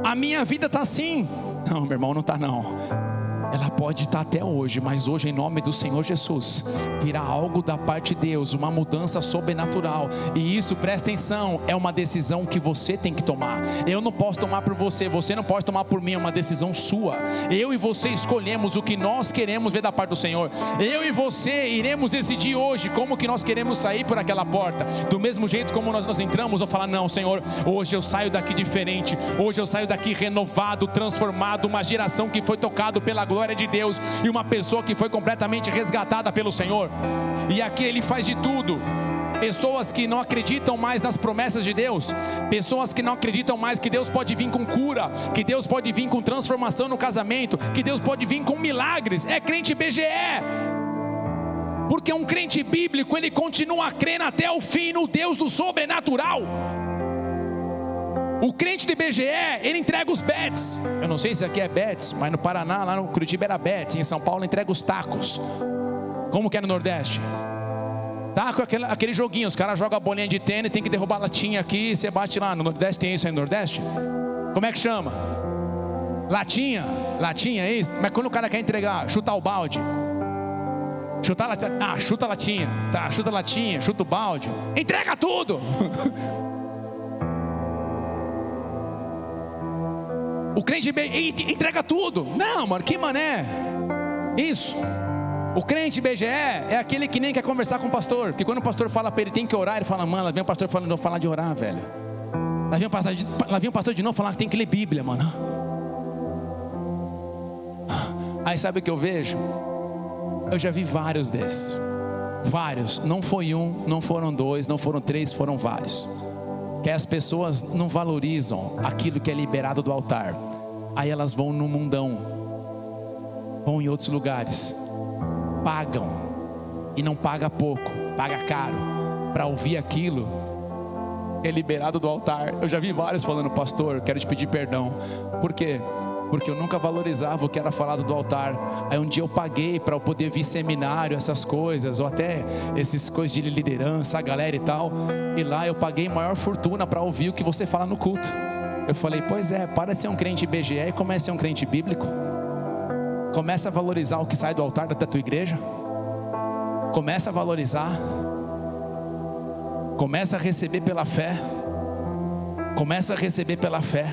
A minha vida está assim. Não, meu irmão, não está não. Ela pode estar até hoje, mas hoje, em nome do Senhor Jesus, virá algo da parte de Deus, uma mudança sobrenatural. E isso, presta atenção, é uma decisão que você tem que tomar. Eu não posso tomar por você, você não pode tomar por mim, é uma decisão sua. Eu e você escolhemos o que nós queremos ver da parte do Senhor. Eu e você iremos decidir hoje como que nós queremos sair por aquela porta. Do mesmo jeito como nós entramos, eu falar: não, Senhor, hoje eu saio daqui diferente. Hoje eu saio daqui renovado, transformado, uma geração que foi tocado pela glória de Deus e uma pessoa que foi completamente resgatada pelo Senhor. E aqui Ele faz de tudo. Pessoas que não acreditam mais nas promessas de Deus, pessoas que não acreditam mais que Deus pode vir com cura, que Deus pode vir com transformação no casamento, que Deus pode vir com milagres, é crente BGE. Porque um crente bíblico, ele continua crendo até o fim no Deus do sobrenatural. O crente do IBGE, ele entrega os bets. Eu não sei se aqui é bets, mas no Paraná, lá no Curitiba era bets. Em São Paulo entrega os tacos. Como que é no Nordeste? Taco é aquele joguinho, os caras jogam a bolinha de tênis, tem que derrubar a latinha aqui e você bate lá. No Nordeste tem isso aí no Nordeste? Como é que chama? Latinha? Latinha, é isso? Mas quando o cara quer entregar, chutar o balde. Chutar a latinha. Ah, chuta a latinha. Tá, chuta a latinha, chuta o balde. Entrega tudo! O crente entrega tudo. Não, mano, que mané. Isso. O crente BGE é aquele que nem quer conversar com o pastor. Porque quando o pastor fala para ele tem que orar, ele fala, mano, lá vem o pastor falando falar de orar, velho. Lá vem o pastor de novo falar que tem que ler Bíblia, mano. Aí sabe o que eu vejo? Eu já vi vários desses. Vários. Não foi um, não foram dois, não foram três, foram vários. Que as pessoas não valorizam aquilo que é liberado do altar. Aí elas vão no mundão, vão em outros lugares, pagam, e não paga pouco, paga caro, para ouvir aquilo que é liberado do altar. Eu já vi vários falando, pastor, quero te pedir perdão. Por quê? Porque eu nunca valorizava o que era falado do altar. Aí um dia eu paguei para eu poder vir seminário, essas coisas, ou até essas coisas de liderança, a galera e tal. E lá eu paguei maior fortuna para ouvir o que você fala no culto. Eu falei, pois é, para de ser um crente BGE e comece a ser um crente bíblico. Começa a valorizar o que sai do altar da tua igreja. Começa a valorizar. Começa a receber pela fé. Começa a receber pela fé.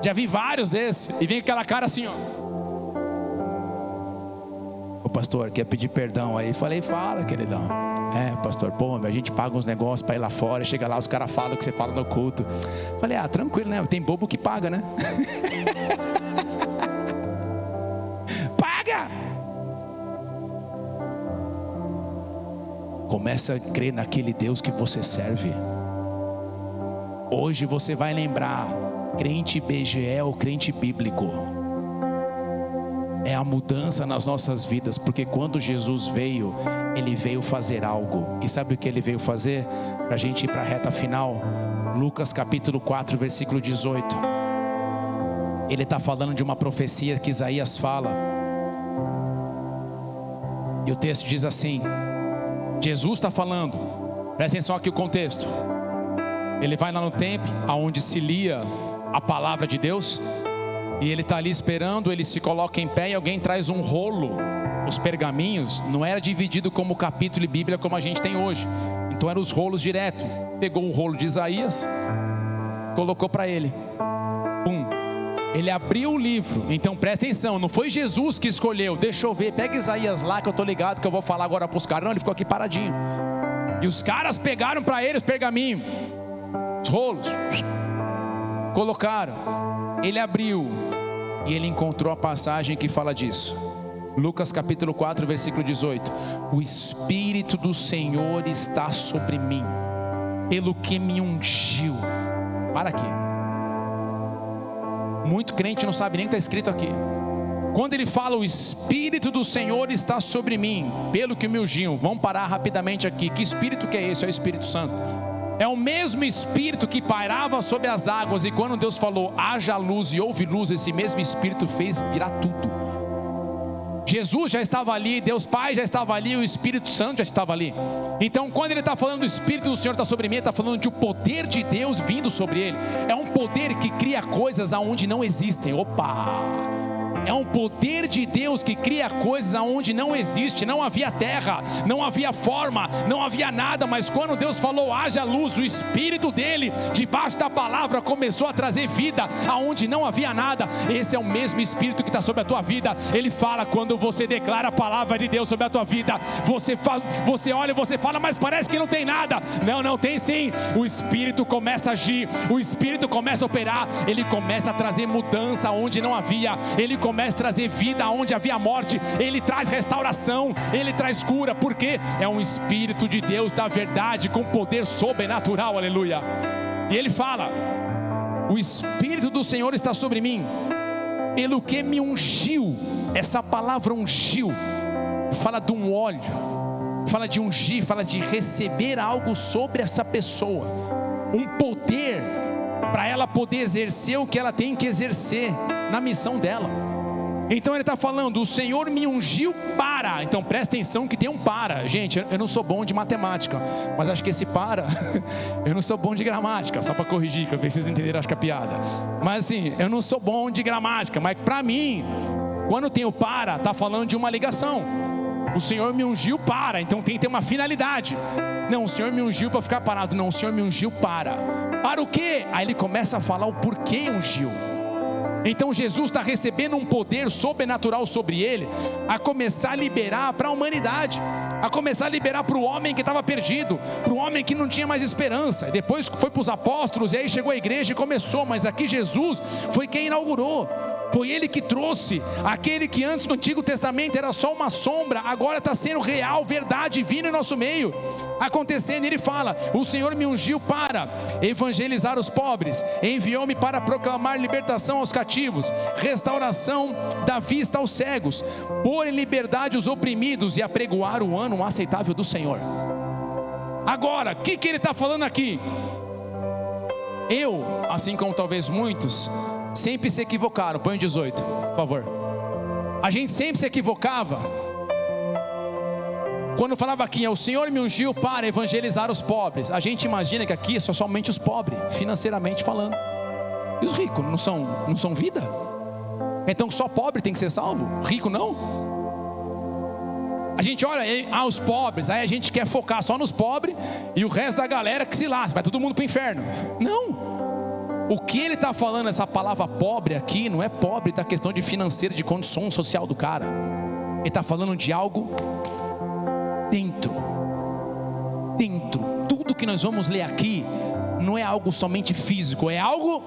Já vi vários desses. E vem aquela cara assim, ó. O pastor quer pedir perdão aí. Falei, fala, queridão. É, pastor, pô, a gente paga uns negócios para ir lá fora. Chega lá, os caras falam o que você fala no culto. Falei, tranquilo, né? Tem bobo que paga, né? Paga! Começa a crer naquele Deus que você serve. Hoje você vai lembrar, crente BGE ou crente bíblico. É a mudança nas nossas vidas, porque quando Jesus veio, Ele veio fazer algo. E sabe o que Ele veio fazer? Para a gente ir para a reta final. Lucas capítulo 4, versículo 18. Ele está falando de uma profecia que Isaías fala. E o texto diz assim, Jesus está falando, presta atenção aqui o contexto. Ele vai lá no templo, aonde se lia a palavra de Deus, e ele está ali esperando, ele se coloca em pé e alguém traz um rolo. Os pergaminhos não era dividido como capítulo e Bíblia como a gente tem hoje. Então eram os rolos direto. Pegou o rolo de Isaías, colocou para ele. Ele abriu o livro. Então presta atenção, não foi Jesus que escolheu. Deixa eu ver, pega Isaías lá que eu estou ligado que eu vou falar agora para os caras. Não, ele ficou aqui paradinho. E os caras pegaram para ele os pergaminhos, os rolos, colocaram. Ele abriu e ele encontrou a passagem que fala disso. Lucas capítulo 4, versículo 18. O Espírito do Senhor está sobre mim, pelo que me ungiu. Para aqui. Muito crente não sabe nem o que está escrito aqui. Quando ele fala o Espírito do Senhor está sobre mim, pelo que me ungiu. Vamos parar rapidamente aqui. Que Espírito que é esse? É o Espírito Santo. É o mesmo Espírito que pairava sobre as águas. E quando Deus falou, haja luz e houve luz, esse mesmo Espírito fez virar tudo. Jesus já estava ali, Deus Pai já estava ali, o Espírito Santo já estava ali. Então quando ele está falando do Espírito do Senhor está sobre mim, ele está falando de o poder de Deus vindo sobre ele. É um poder que cria coisas aonde não existem. Opa! É um poder de Deus que cria coisas aonde não existe. Não havia terra, não havia forma, não havia nada. Mas quando Deus falou, haja luz, o Espírito dele, debaixo da palavra, começou a trazer vida aonde não havia nada. Esse é o mesmo Espírito que está sobre a tua vida. Ele fala quando você declara a palavra de Deus sobre a tua vida. Você olha e você fala, mas parece que não tem nada. Não, tem sim. O Espírito começa a agir, o Espírito começa a operar. Ele começa a trazer mudança onde não havia. Ele começa a trazer vida onde havia morte. Ele traz restauração, ele traz cura, porque é um Espírito de Deus da verdade, com poder sobrenatural, aleluia. E ele fala, o Espírito do Senhor está sobre mim, pelo que me ungiu. Essa palavra ungiu fala de um óleo, fala de ungir, fala de receber algo sobre essa pessoa, um poder para ela poder exercer o que ela tem que exercer na missão dela. Então ele está falando, o Senhor me ungiu para. Então presta atenção que tem um para. Gente, eu não sou bom de matemática, mas acho que esse para, eu não sou bom de gramática, só para corrigir, que vocês não entenderam, acho que é piada. Mas assim, eu não sou bom de gramática, mas para mim, quando tem o para, está falando de uma ligação. O Senhor me ungiu para, então tem que ter uma finalidade. Não, o Senhor me ungiu para ficar parado. Não, o Senhor me ungiu para. Para o quê? Aí ele começa a falar o porquê ungiu. Então Jesus está recebendo um poder sobrenatural sobre ele, a começar a liberar para a humanidade, a começar a liberar para o homem que estava perdido, para o homem que não tinha mais esperança. E depois foi para os apóstolos, e aí chegou a igreja e começou. Mas aqui Jesus foi quem inaugurou. Foi ele que trouxe aquele que antes no Antigo Testamento era só uma sombra, agora está sendo real, verdade, vindo em nosso meio, acontecendo. Ele fala, o Senhor me ungiu para evangelizar os pobres, enviou-me para proclamar libertação aos cativos, restauração da vista aos cegos, pôr em liberdade os oprimidos e apregoar o ano aceitável do Senhor. Agora, o que ele está falando aqui? Eu, assim como talvez muitos, sempre se equivocaram. Põe 18, por favor. A gente sempre se equivocava quando falava aqui, o Senhor me ungiu para evangelizar os pobres. A gente imagina que aqui é somente os pobres, financeiramente falando. E os ricos não são vida? Então só pobre tem que ser salvo? Rico não? A gente olha os pobres, aí a gente quer focar só nos pobres e o resto da galera que se lasca, vai todo mundo para o inferno. Não. O que ele está falando, essa palavra pobre aqui, não é pobre da questão de financeira, de condição social do cara. Ele está falando de algo dentro. Tudo que nós vamos ler aqui não é algo somente físico, é algo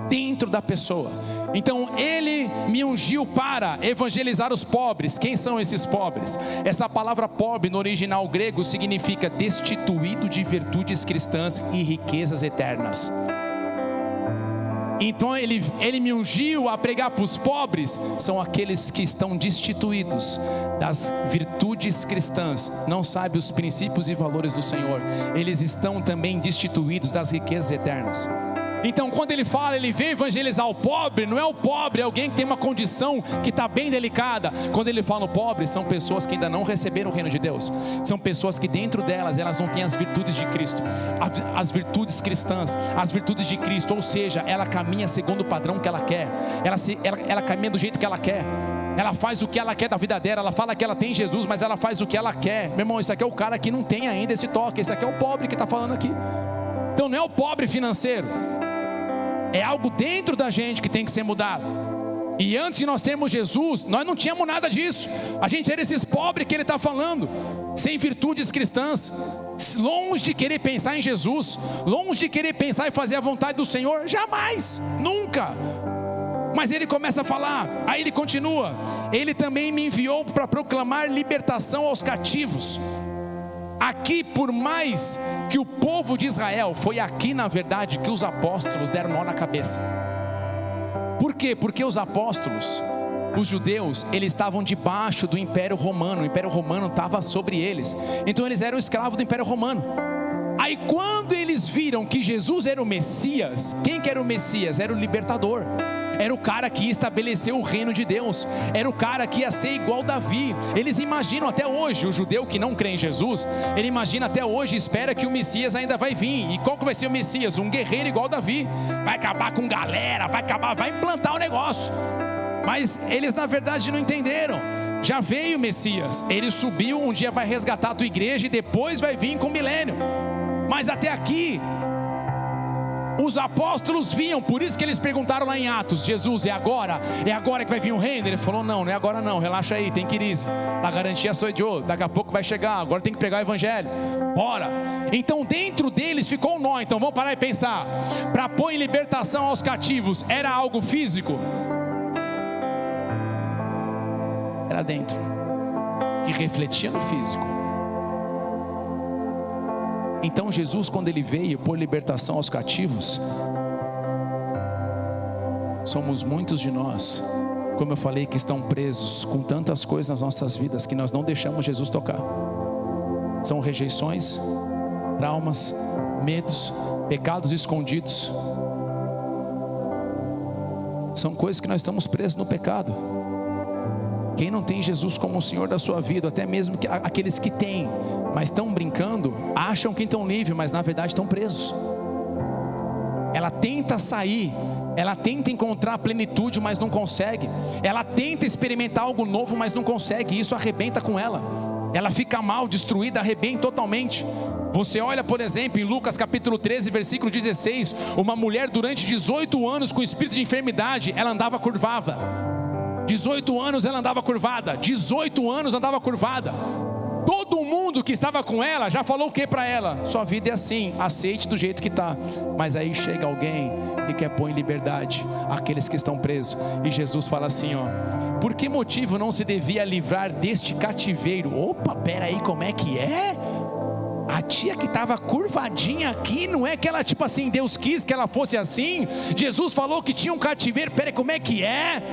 dentro da pessoa. Então ele me ungiu para evangelizar os pobres. Quem são esses pobres? Essa palavra pobre no original grego significa destituído de virtudes cristãs e riquezas eternas. Então ele me ungiu a pregar para os pobres. São aqueles que estão destituídos das virtudes cristãs, não sabem os princípios e valores do Senhor. Eles estão também destituídos das riquezas eternas. Então quando ele fala, ele vem evangelizar o pobre, não é o pobre, é alguém que tem uma condição que está bem delicada. Quando ele fala o pobre, são pessoas que ainda não receberam o reino de Deus. São pessoas que dentro delas, elas não têm as virtudes de Cristo, as virtudes cristãs, as virtudes de Cristo. Ou seja, ela caminha segundo o padrão que ela quer, ela caminha do jeito que ela quer. Ela faz o que ela quer da vida dela. Ela fala que ela tem Jesus, mas ela faz o que ela quer. Meu irmão, esse aqui é o cara que não tem ainda esse toque. Esse aqui é o pobre que está falando aqui. Então não é o pobre financeiro, é algo dentro da gente que tem que ser mudado. E antes de nós termos Jesus, nós não tínhamos nada disso. A gente era esses pobres que ele está falando, sem virtudes cristãs, longe de querer pensar em Jesus, longe de querer pensar em fazer a vontade do Senhor. Jamais, nunca. Mas ele começa a falar, aí ele continua, ele também me enviou para proclamar libertação aos cativos. Aqui, por mais que o povo de Israel, foi aqui na verdade que os apóstolos deram nó na cabeça. Por quê? Porque os apóstolos, os judeus, eles estavam debaixo do Império Romano. O Império Romano estava sobre eles, então eles eram escravos do Império Romano. Aí quando eles viram que Jesus era o Messias, quem que era o Messias? Era o libertador. Era o cara que ia estabelecer o reino de Deus. Era o cara que ia ser igual Davi. Eles imaginam até hoje, o judeu que não crê em Jesus, ele imagina até hoje, espera que o Messias ainda vai vir. E qual que vai ser o Messias? Um guerreiro igual Davi. Vai acabar com galera, vai implantar o negócio. Mas eles na verdade não entenderam. Já veio o Messias, ele subiu, um dia vai resgatar a tua igreja e depois vai vir com o milênio. Mas até aqui os apóstolos vinham, por isso que eles perguntaram lá em Atos: Jesus, é agora que vai vir o reino? Ele falou: não é agora não, relaxa aí, tem crise, a garantia sou eu, daqui a pouco vai chegar, agora tem que pregar o evangelho, bora. Então dentro deles ficou um nó. Então vamos parar e pensar, para pôr em libertação aos cativos, era algo físico? Era dentro, que refletia no físico. Então Jesus, quando ele veio por libertação aos cativos, somos muitos de nós, como eu falei, que estão presos com tantas coisas nas nossas vidas que nós não deixamos Jesus tocar. São rejeições, traumas, medos, pecados escondidos. São coisas que nós estamos presos no pecado. Quem não tem Jesus como o Senhor da sua vida, até mesmo aqueles que têm, mas estão brincando, acham que estão livres, mas na verdade estão presos. Ela tenta sair, ela tenta encontrar a plenitude, mas não consegue. Ela tenta experimentar algo novo, mas não consegue, e isso arrebenta com ela. Ela fica mal, destruída, arrebenta totalmente. Você olha, por exemplo, em Lucas capítulo 13, versículo 16, uma mulher durante 18 anos com espírito de enfermidade, ela andava curvada. 18 anos ela andava curvada, 18 anos andava curvada. Todo mundo que estava com ela já falou o que para ela? Sua vida é assim, aceite do jeito que está. Mas aí chega alguém que quer pôr em liberdade aqueles que estão presos, e Jesus fala assim, ó: por que motivo não se devia livrar deste cativeiro? Opa, peraí, como é que é? A tia que estava curvadinha aqui, não é que ela tipo assim, Deus quis que ela fosse assim? Jesus falou que tinha um cativeiro, peraí, como é que é?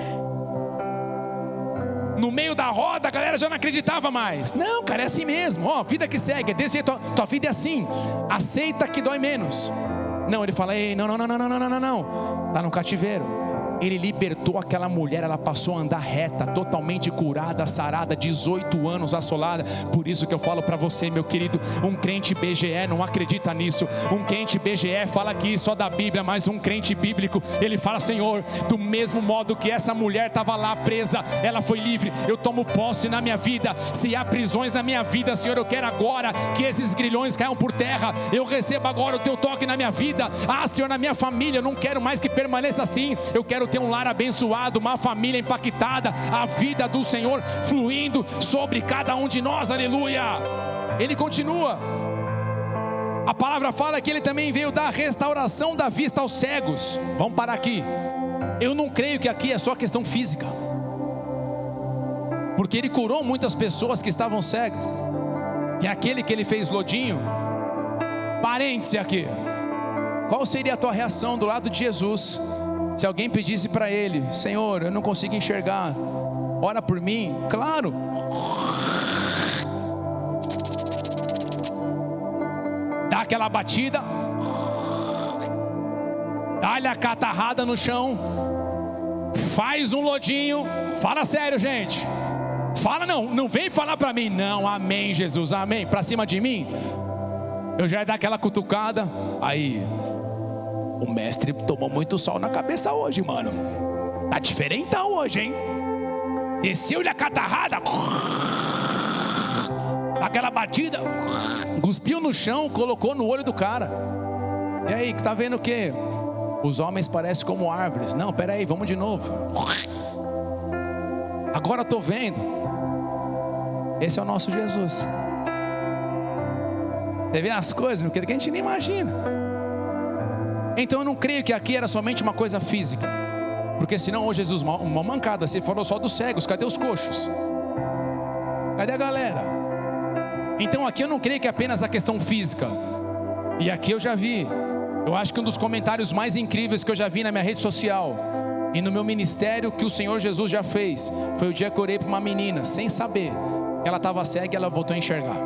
No meio da roda a galera já não acreditava mais. Não, cara, é assim mesmo, ó, vida que segue, é desse jeito, tua vida é assim, aceita que dói menos. Não, ele fala, ei, não, tá no cativeiro. Ele libertou aquela mulher, ela passou a andar reta, totalmente curada, sarada, 18 anos assolada. Por isso que eu falo para você, meu querido, um crente BGE não acredita nisso. Um crente BGE fala aqui só da Bíblia, mas um crente bíblico, ele fala, Senhor, do mesmo modo que essa mulher estava lá presa, ela foi livre, eu tomo posse na minha vida. Se há prisões na minha vida, Senhor, eu quero agora que esses grilhões caiam por terra. Eu recebo agora o teu toque na minha vida. Ah, Senhor, na minha família, eu não quero mais que permaneça assim. Eu quero ter um lar abençoado, uma família impactada, a vida do Senhor fluindo sobre cada um de nós, aleluia. Ele continua, a palavra fala que ele também veio dar restauração da vista aos cegos. Vamos parar aqui. Eu não creio que aqui é só questão física, porque ele curou muitas pessoas que estavam cegas. E aquele que ele fez lodinho, parêntese aqui, qual seria a tua reação do lado de Jesus se alguém pedisse para ele, Senhor, eu não consigo enxergar, ora por mim? Claro, dá aquela batida, dá-lhe a catarrada no chão, faz um lodinho. Fala sério, gente, fala, não vem falar para mim, não, amém Jesus, amém, para cima de mim. Eu já ia dar aquela cutucada, aí, o mestre tomou muito sol na cabeça hoje, mano. Tá diferentão hoje, hein? Desceu-lhe a catarrada, aquela batida, cuspiu no chão, colocou no olho do cara. E aí, que está vendo o quê? Os homens parecem como árvores. Não, peraí, vamos de novo. Agora estou vendo. Esse é o nosso Jesus. Você vê as coisas, meu querido, que a gente nem imagina. Então eu não creio que aqui era somente uma coisa física, porque senão hoje Jesus, uma mancada, você falou só dos cegos, cadê os coxos? Cadê a galera? Então aqui eu não creio que é apenas a questão física. E aqui eu já vi, eu acho que um dos comentários mais incríveis que eu já vi na minha rede social e no meu ministério que o Senhor Jesus já fez, foi o dia que eu orei para uma menina, sem saber, ela estava cega e ela voltou a enxergar.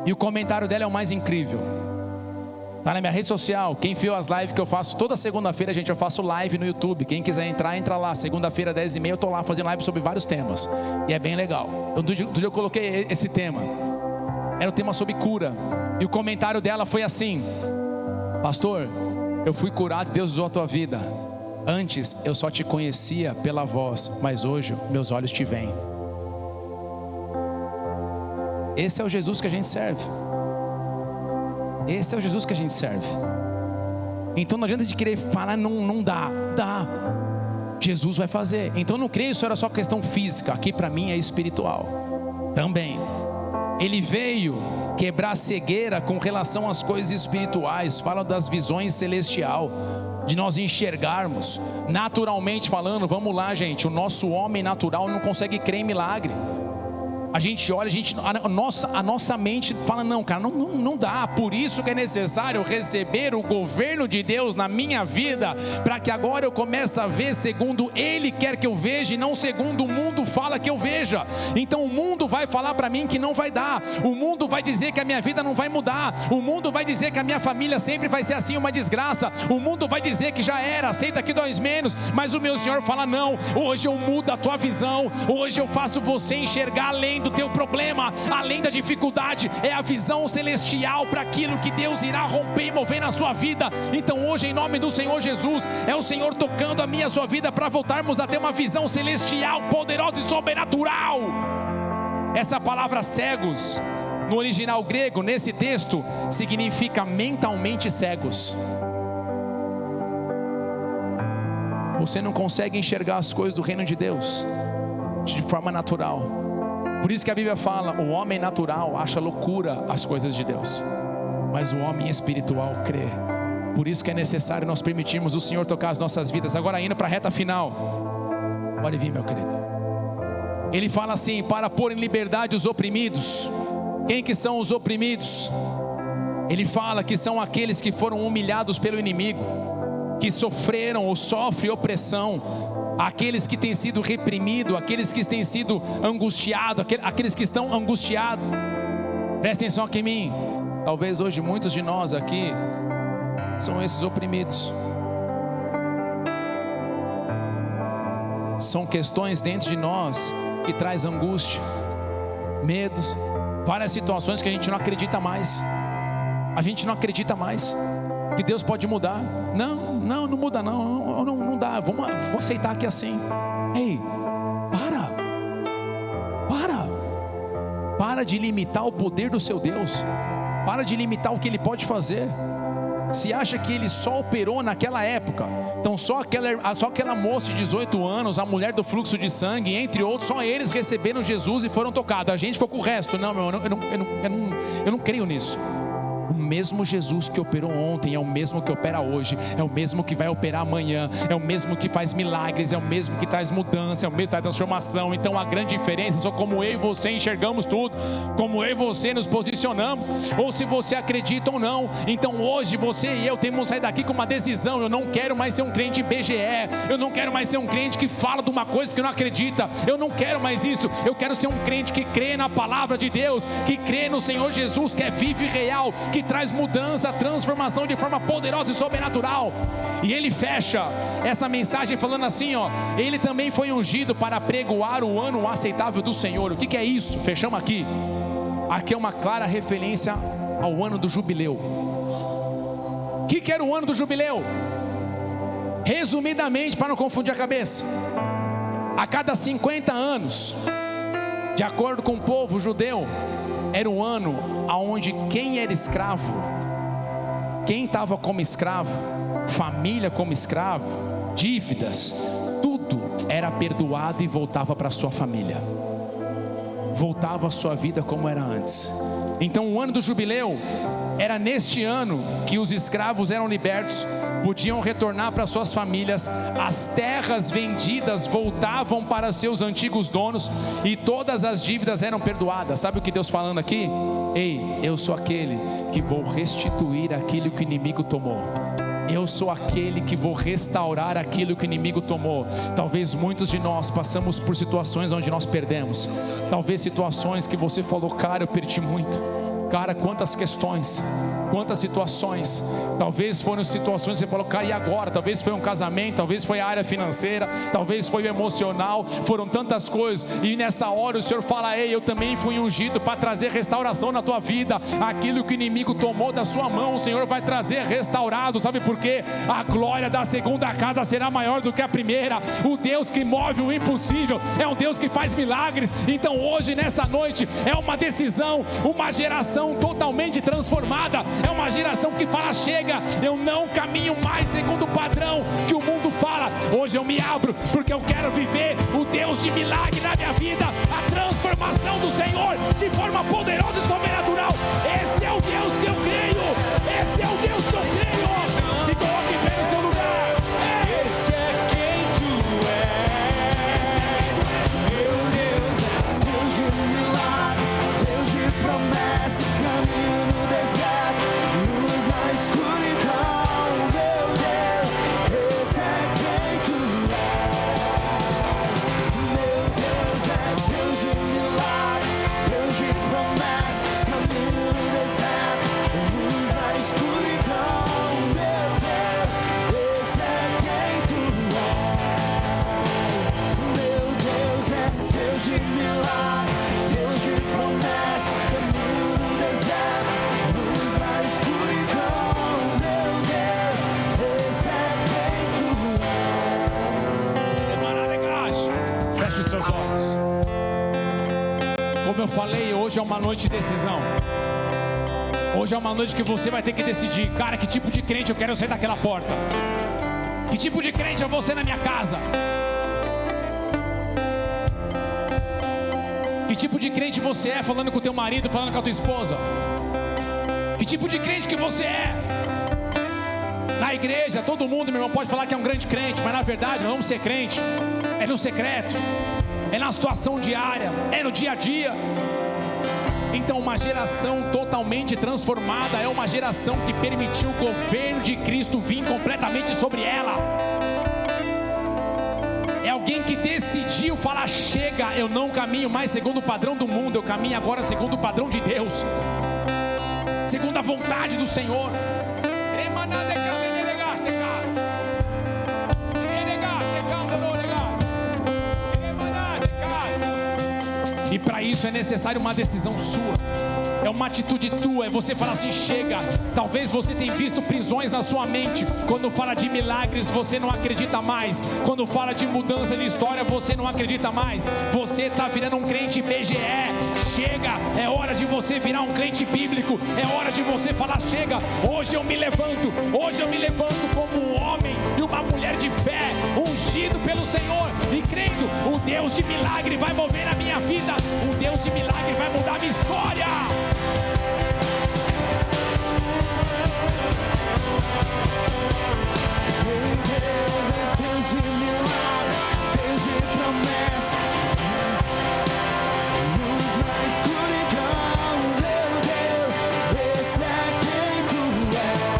E o comentário dela é o mais incrível. Está na minha rede social. Quem viu as lives que eu faço toda segunda-feira, gente, eu faço live no YouTube. Quem quiser entrar, entra lá. Segunda-feira, 10h30, eu estou lá fazendo live sobre vários temas. E é bem legal. Do dia eu coloquei esse tema. Era o tema sobre cura. E o comentário dela foi assim: pastor, eu fui curado, Deus usou a tua vida. Antes eu só te conhecia pela voz, mas hoje meus olhos te veem. Esse é o Jesus que a gente serve. Esse é o Jesus que a gente serve. Então não adianta de querer falar, não dá. Jesus vai fazer. Então eu não creio que isso era só questão física. Aqui para mim é espiritual também. Ele veio quebrar a cegueira com relação às coisas espirituais. Fala das visões celestial, de nós enxergarmos naturalmente falando. Vamos lá, gente, o nosso homem natural não consegue crer em milagre. A gente olha, a nossa mente fala, não, cara, não dá. Por isso que é necessário receber o governo de Deus na minha vida, para que agora eu comece a ver segundo Ele quer que eu veja, e não segundo o mundo fala que eu veja. Então o mundo vai falar para mim que não vai dar, o mundo vai dizer que a minha vida não vai mudar, o mundo vai dizer que a minha família sempre vai ser assim, uma desgraça, o mundo vai dizer que já era, aceita aqui 2 menos, mas o meu Senhor fala, não, hoje eu mudo a tua visão, hoje eu faço você enxergar além do teu problema, além da dificuldade, é a visão celestial para aquilo que Deus irá romper e mover na sua vida. Então hoje, em nome do Senhor Jesus, é o Senhor tocando a minha e a sua vida, para voltarmos a ter uma visão celestial, poderosa e sobrenatural. Essa palavra cegos, no original grego, nesse texto, significa mentalmente cegos. Você não consegue enxergar as coisas do reino de Deus de forma natural. Por isso que a Bíblia fala, o homem natural acha loucura as coisas de Deus, mas o homem espiritual crê. Por isso que é necessário nós permitirmos o Senhor tocar as nossas vidas. Agora indo para a reta final, pode vir, meu querido. Ele fala assim, para pôr em liberdade os oprimidos. Quem que são os oprimidos? Ele fala que são aqueles que foram humilhados pelo inimigo, que sofreram ou sofrem opressão, aqueles que têm sido reprimidos, aqueles que têm sido angustiados, aqueles que estão angustiados. Presta atenção aqui em mim. Talvez hoje muitos de nós aqui são esses oprimidos. São questões dentro de nós que traz angústia, medos, várias situações que a gente não acredita mais. A gente não acredita mais que Deus pode mudar. Não muda não dá, vou aceitar aqui assim. Ei, para de limitar o poder do seu Deus, para de limitar o que Ele pode fazer. Se acha que Ele só operou naquela época, então só aquela moça de 18 anos, a mulher do fluxo de sangue, entre outros, só eles receberam Jesus e foram tocados, a gente ficou com o resto. Não, meu, eu não creio nisso. O mesmo Jesus que operou ontem é o mesmo que opera hoje, é o mesmo que vai operar amanhã, é o mesmo que faz milagres, é o mesmo que traz mudança, é o mesmo que traz transformação. Então a grande diferença é só como eu e você enxergamos tudo, como eu e você nos posicionamos, ou se você acredita ou não. Então hoje você e eu temos que sair daqui com uma decisão. Eu não quero mais ser um crente BGE, eu não quero mais ser um crente que fala de uma coisa que não acredita, eu não quero mais isso. Eu quero ser um crente que crê na palavra de Deus, que crê no Senhor Jesus, que é vivo e real, que traz mudança, transformação de forma poderosa e sobrenatural. E ele fecha essa mensagem falando assim, ó: ele também foi ungido para pregoar o ano aceitável do Senhor. O que é isso? Fechamos aqui. Aqui é uma clara referência ao ano do jubileu. O que era o ano do jubileu? Resumidamente, para não confundir a cabeça, a cada 50 anos, de acordo com o povo judeu, era um ano onde quem era escravo, quem estava como escravo, família como escravo, dívidas, tudo era perdoado e voltava para a sua família, voltava a sua vida como era antes. Então o ano do jubileu era neste ano que os escravos eram libertos, podiam retornar para suas famílias, as terras vendidas voltavam para seus antigos donos e todas as dívidas eram perdoadas. Sabe o que Deus falando aqui? Ei, eu sou aquele que vou restituir aquilo que o inimigo tomou. Eu sou aquele que vou restaurar aquilo que o inimigo tomou. Talvez muitos de nós passamos por situações onde nós perdemos. Talvez situações que você falou, cara, eu perdi muito. Cara, quantas questões, quantas situações. Talvez foram situações que você falou, cara, e agora? Talvez foi um casamento, talvez foi a área financeira, talvez foi o emocional, foram tantas coisas. E nessa hora o Senhor fala, ei, eu também fui ungido para trazer restauração na tua vida. Aquilo que o inimigo tomou da sua mão, o Senhor vai trazer restaurado. Sabe por quê? A glória da segunda casa será maior do que a primeira. O Deus que move o impossível é um Deus que faz milagres. Então hoje, nessa noite, é uma decisão, uma geração totalmente transformada. É uma geração que fala, chega, eu não caminho mais segundo o padrão que o mundo fala. Hoje eu me abro, porque eu quero viver o Deus de milagre na minha vida, a transformação do Senhor de forma poderosa e sobrenatural. Esse é o Deus que eu creio, esse é o Deus que eu creio. Se coloque bem no seu lugar. Esse é quem tu és, meu Deus é Deus de milagre. seus olhos. Como eu falei, hoje é uma noite de decisão. Hoje é uma noite que você vai ter que decidir, cara, que tipo de crente eu quero ser daquela porta. Que tipo de crente eu vou ser na minha casa. Que tipo de crente você é falando com o teu marido, falando com a tua esposa. Que tipo de crente que você é. Na igreja, todo mundo, meu irmão, pode falar que é um grande crente, mas na verdade, vamos ser crente. É no secreto, é na situação diária, é no dia a dia. Então uma geração totalmente transformada é uma geração que permitiu o governo de Cristo vir completamente sobre ela. É alguém que decidiu falar, chega, eu não caminho mais segundo o padrão do mundo, eu caminho agora segundo o padrão de Deus, segundo a vontade do Senhor. E para isso é necessário uma decisão sua. É uma atitude tua, é você falar assim, chega. Talvez você tenha visto prisões na sua mente. Quando fala de milagres, você não acredita mais. Quando fala de mudança de história, você não acredita mais. Você está virando um crente BGE. Chega, é hora de você virar um crente bíblico. É hora de você falar, chega. Hoje eu me levanto como um homem e uma mulher de fé, ungido pelo Senhor e crendo, o Deus de milagre vai mover a minha vida. O Deus de milagre vai mudar a minha história. Deus de milagre, Deus de promessa, luz na escuridão, meu Deus, esse é quem tu és.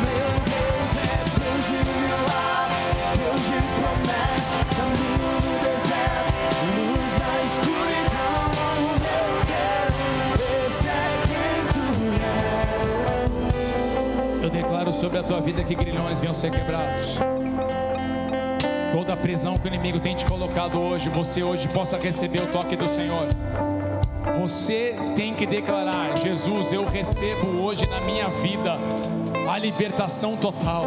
Meu Deus é Deus de milagre, Deus de promessa, caminho no deserto, luz na escuridão, meu Deus, esse é quem tu és. Eu declaro sobre a tua vida que grilhões venham ser quebrados. Toda a prisão que o inimigo tem te colocado hoje, você hoje possa receber o toque do Senhor. Você tem que declarar, Jesus, eu recebo hoje na minha vida a libertação total.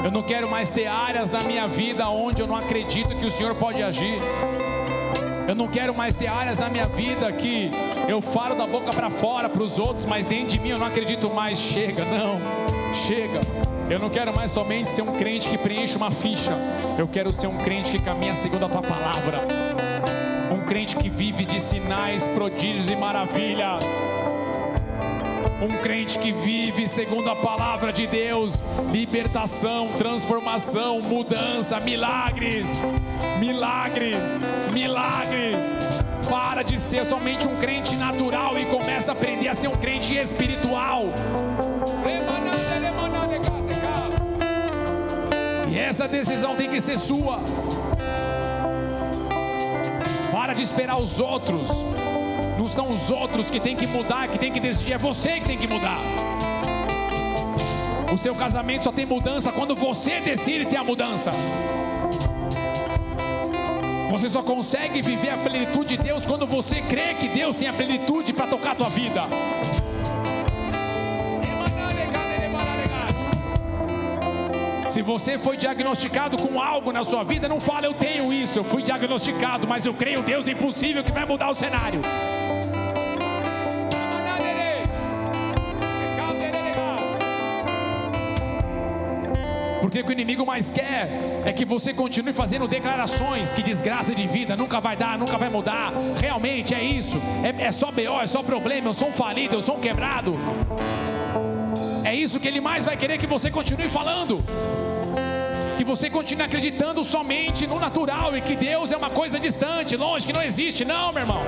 Eu não quero mais ter áreas na minha vida onde eu não acredito que o Senhor pode agir. Eu não quero mais ter áreas na minha vida que eu falo da boca para fora para os outros, mas dentro de mim eu não acredito mais. Chega, não, chega. Eu não quero mais somente ser um crente que preenche uma ficha. Eu quero ser um crente que caminha segundo a tua palavra. Um crente que vive de sinais, prodígios e maravilhas. Um crente que vive segundo a palavra de Deus. Libertação, transformação, mudança, milagres. Milagres, milagres. Para de ser somente um crente natural e começa a aprender a ser um crente espiritual. E essa decisão tem que ser sua. Para de esperar os outros. Não são os outros que tem que mudar, que tem que decidir, é você que tem que mudar. O seu casamento só tem mudança quando você decide ter a mudança. Você só consegue viver a plenitude de Deus quando você crê que Deus tem a plenitude para tocar a tua vida. Se você foi diagnosticado com algo na sua vida, não fala eu tenho isso, eu fui diagnosticado, mas eu creio em Deus impossível que vai mudar o cenário. Porque o que o inimigo mais quer é que você continue fazendo declarações que desgraça de vida, nunca vai dar, nunca vai mudar. Realmente é isso, é só BO, é só problema, eu sou um falido, eu sou um quebrado. É isso que ele mais vai querer que você continue falando. Que você continue acreditando somente no natural e que Deus é uma coisa distante, longe, que não existe. Não, meu irmão.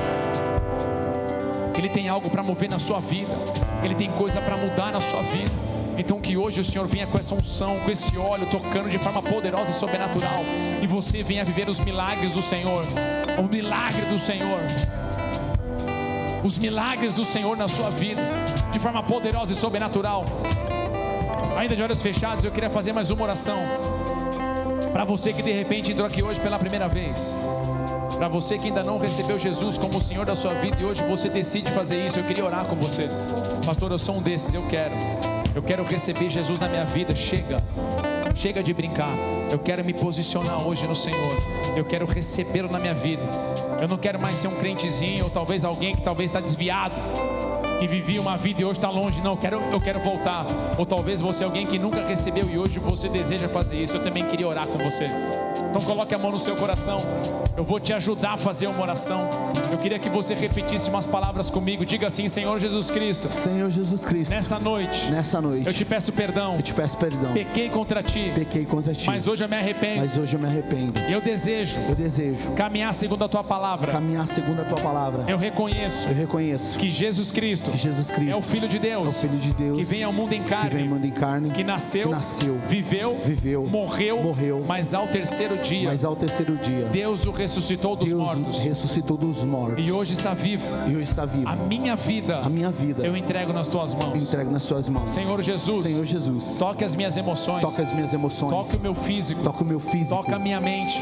Ele tem algo para mover na sua vida. Ele tem coisa para mudar na sua vida. Então que hoje o Senhor venha com essa unção, com esse óleo tocando de forma poderosa e sobrenatural. E você venha viver os milagres do Senhor. O milagre do Senhor. Os milagres do Senhor na sua vida. De forma poderosa e sobrenatural. Ainda de olhos fechados, eu queria fazer mais uma oração. Para você que de repente entrou aqui hoje pela primeira vez. Para você que ainda não recebeu Jesus como o Senhor da sua vida e hoje você decide fazer isso, eu queria orar com você. Pastor, eu sou um desses, eu quero receber Jesus na minha vida. Chega, Chega de brincar. Eu quero me posicionar hoje no Senhor. Eu quero recebê-lo na minha vida. Eu não quero mais ser um crentezinho, ou talvez alguém que talvez está desviado, que vivia uma vida e hoje está longe. Não, eu quero voltar. Ou talvez você é alguém que nunca recebeu e hoje você deseja fazer isso. Eu também queria orar com você. Então coloque a mão no seu coração. Eu vou te ajudar a fazer uma oração. Eu queria que você repetisse umas palavras comigo. Diga assim: Senhor Jesus Cristo, Senhor Jesus Cristo, nessa noite eu te peço perdão. Pequei contra ti, mas hoje eu me arrependo. E eu desejo caminhar segundo a tua palavra. Eu reconheço que Jesus Cristo é o Filho de Deus, que vem ao mundo em carne, que nasceu, viveu, morreu, mas ao terceiro dia Deus o ressuscitou dos mortos. E hoje está vivo. A minha vida eu entrego nas tuas mãos. Senhor Jesus, toque as minhas emoções, toque o meu físico, toque a minha mente,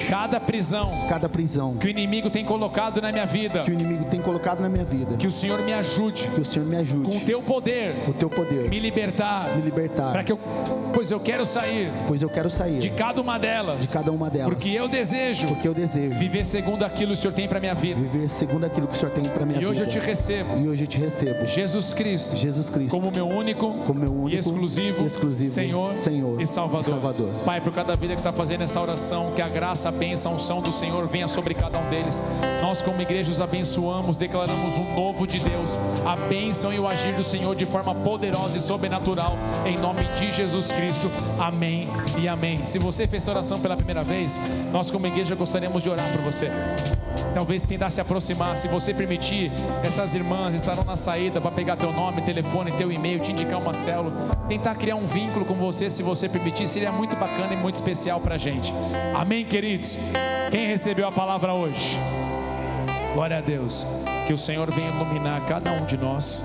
cada prisão que o inimigo tem colocado na minha vida, que o Senhor me ajude com o teu poder, me libertar, para que pois eu quero sair de cada uma delas, porque eu desejo viver segundo aquilo que o Senhor tem para minha vida. E hoje eu te recebo, Jesus Cristo, como meu único e exclusivo Senhor e Salvador. Pai, por cada vida que está fazendo essa oração, que a graça, a bênção, a unção do Senhor venha sobre cada um deles. Nós como igreja os abençoamos, declaramos um novo de Deus, a bênção e o agir do Senhor de forma poderosa e sobrenatural, em nome de Jesus Cristo. Amém e amém. Se você fez essa oração pela primeira vez, nós como igreja gostaríamos de orar por você. Talvez tentar se aproximar. Se você permitir, essas irmãs estarão na saída para pegar teu nome, telefone, teu e-mail, te indicar uma célula, tentar criar um vínculo com você. Se você permitir, seria muito bacana e muito especial para a gente. Amém, queridos? Quem recebeu a palavra hoje? Glória a Deus. Que o Senhor venha iluminar cada um de nós,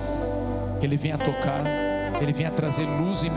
que Ele venha tocar, Ele venha trazer luz e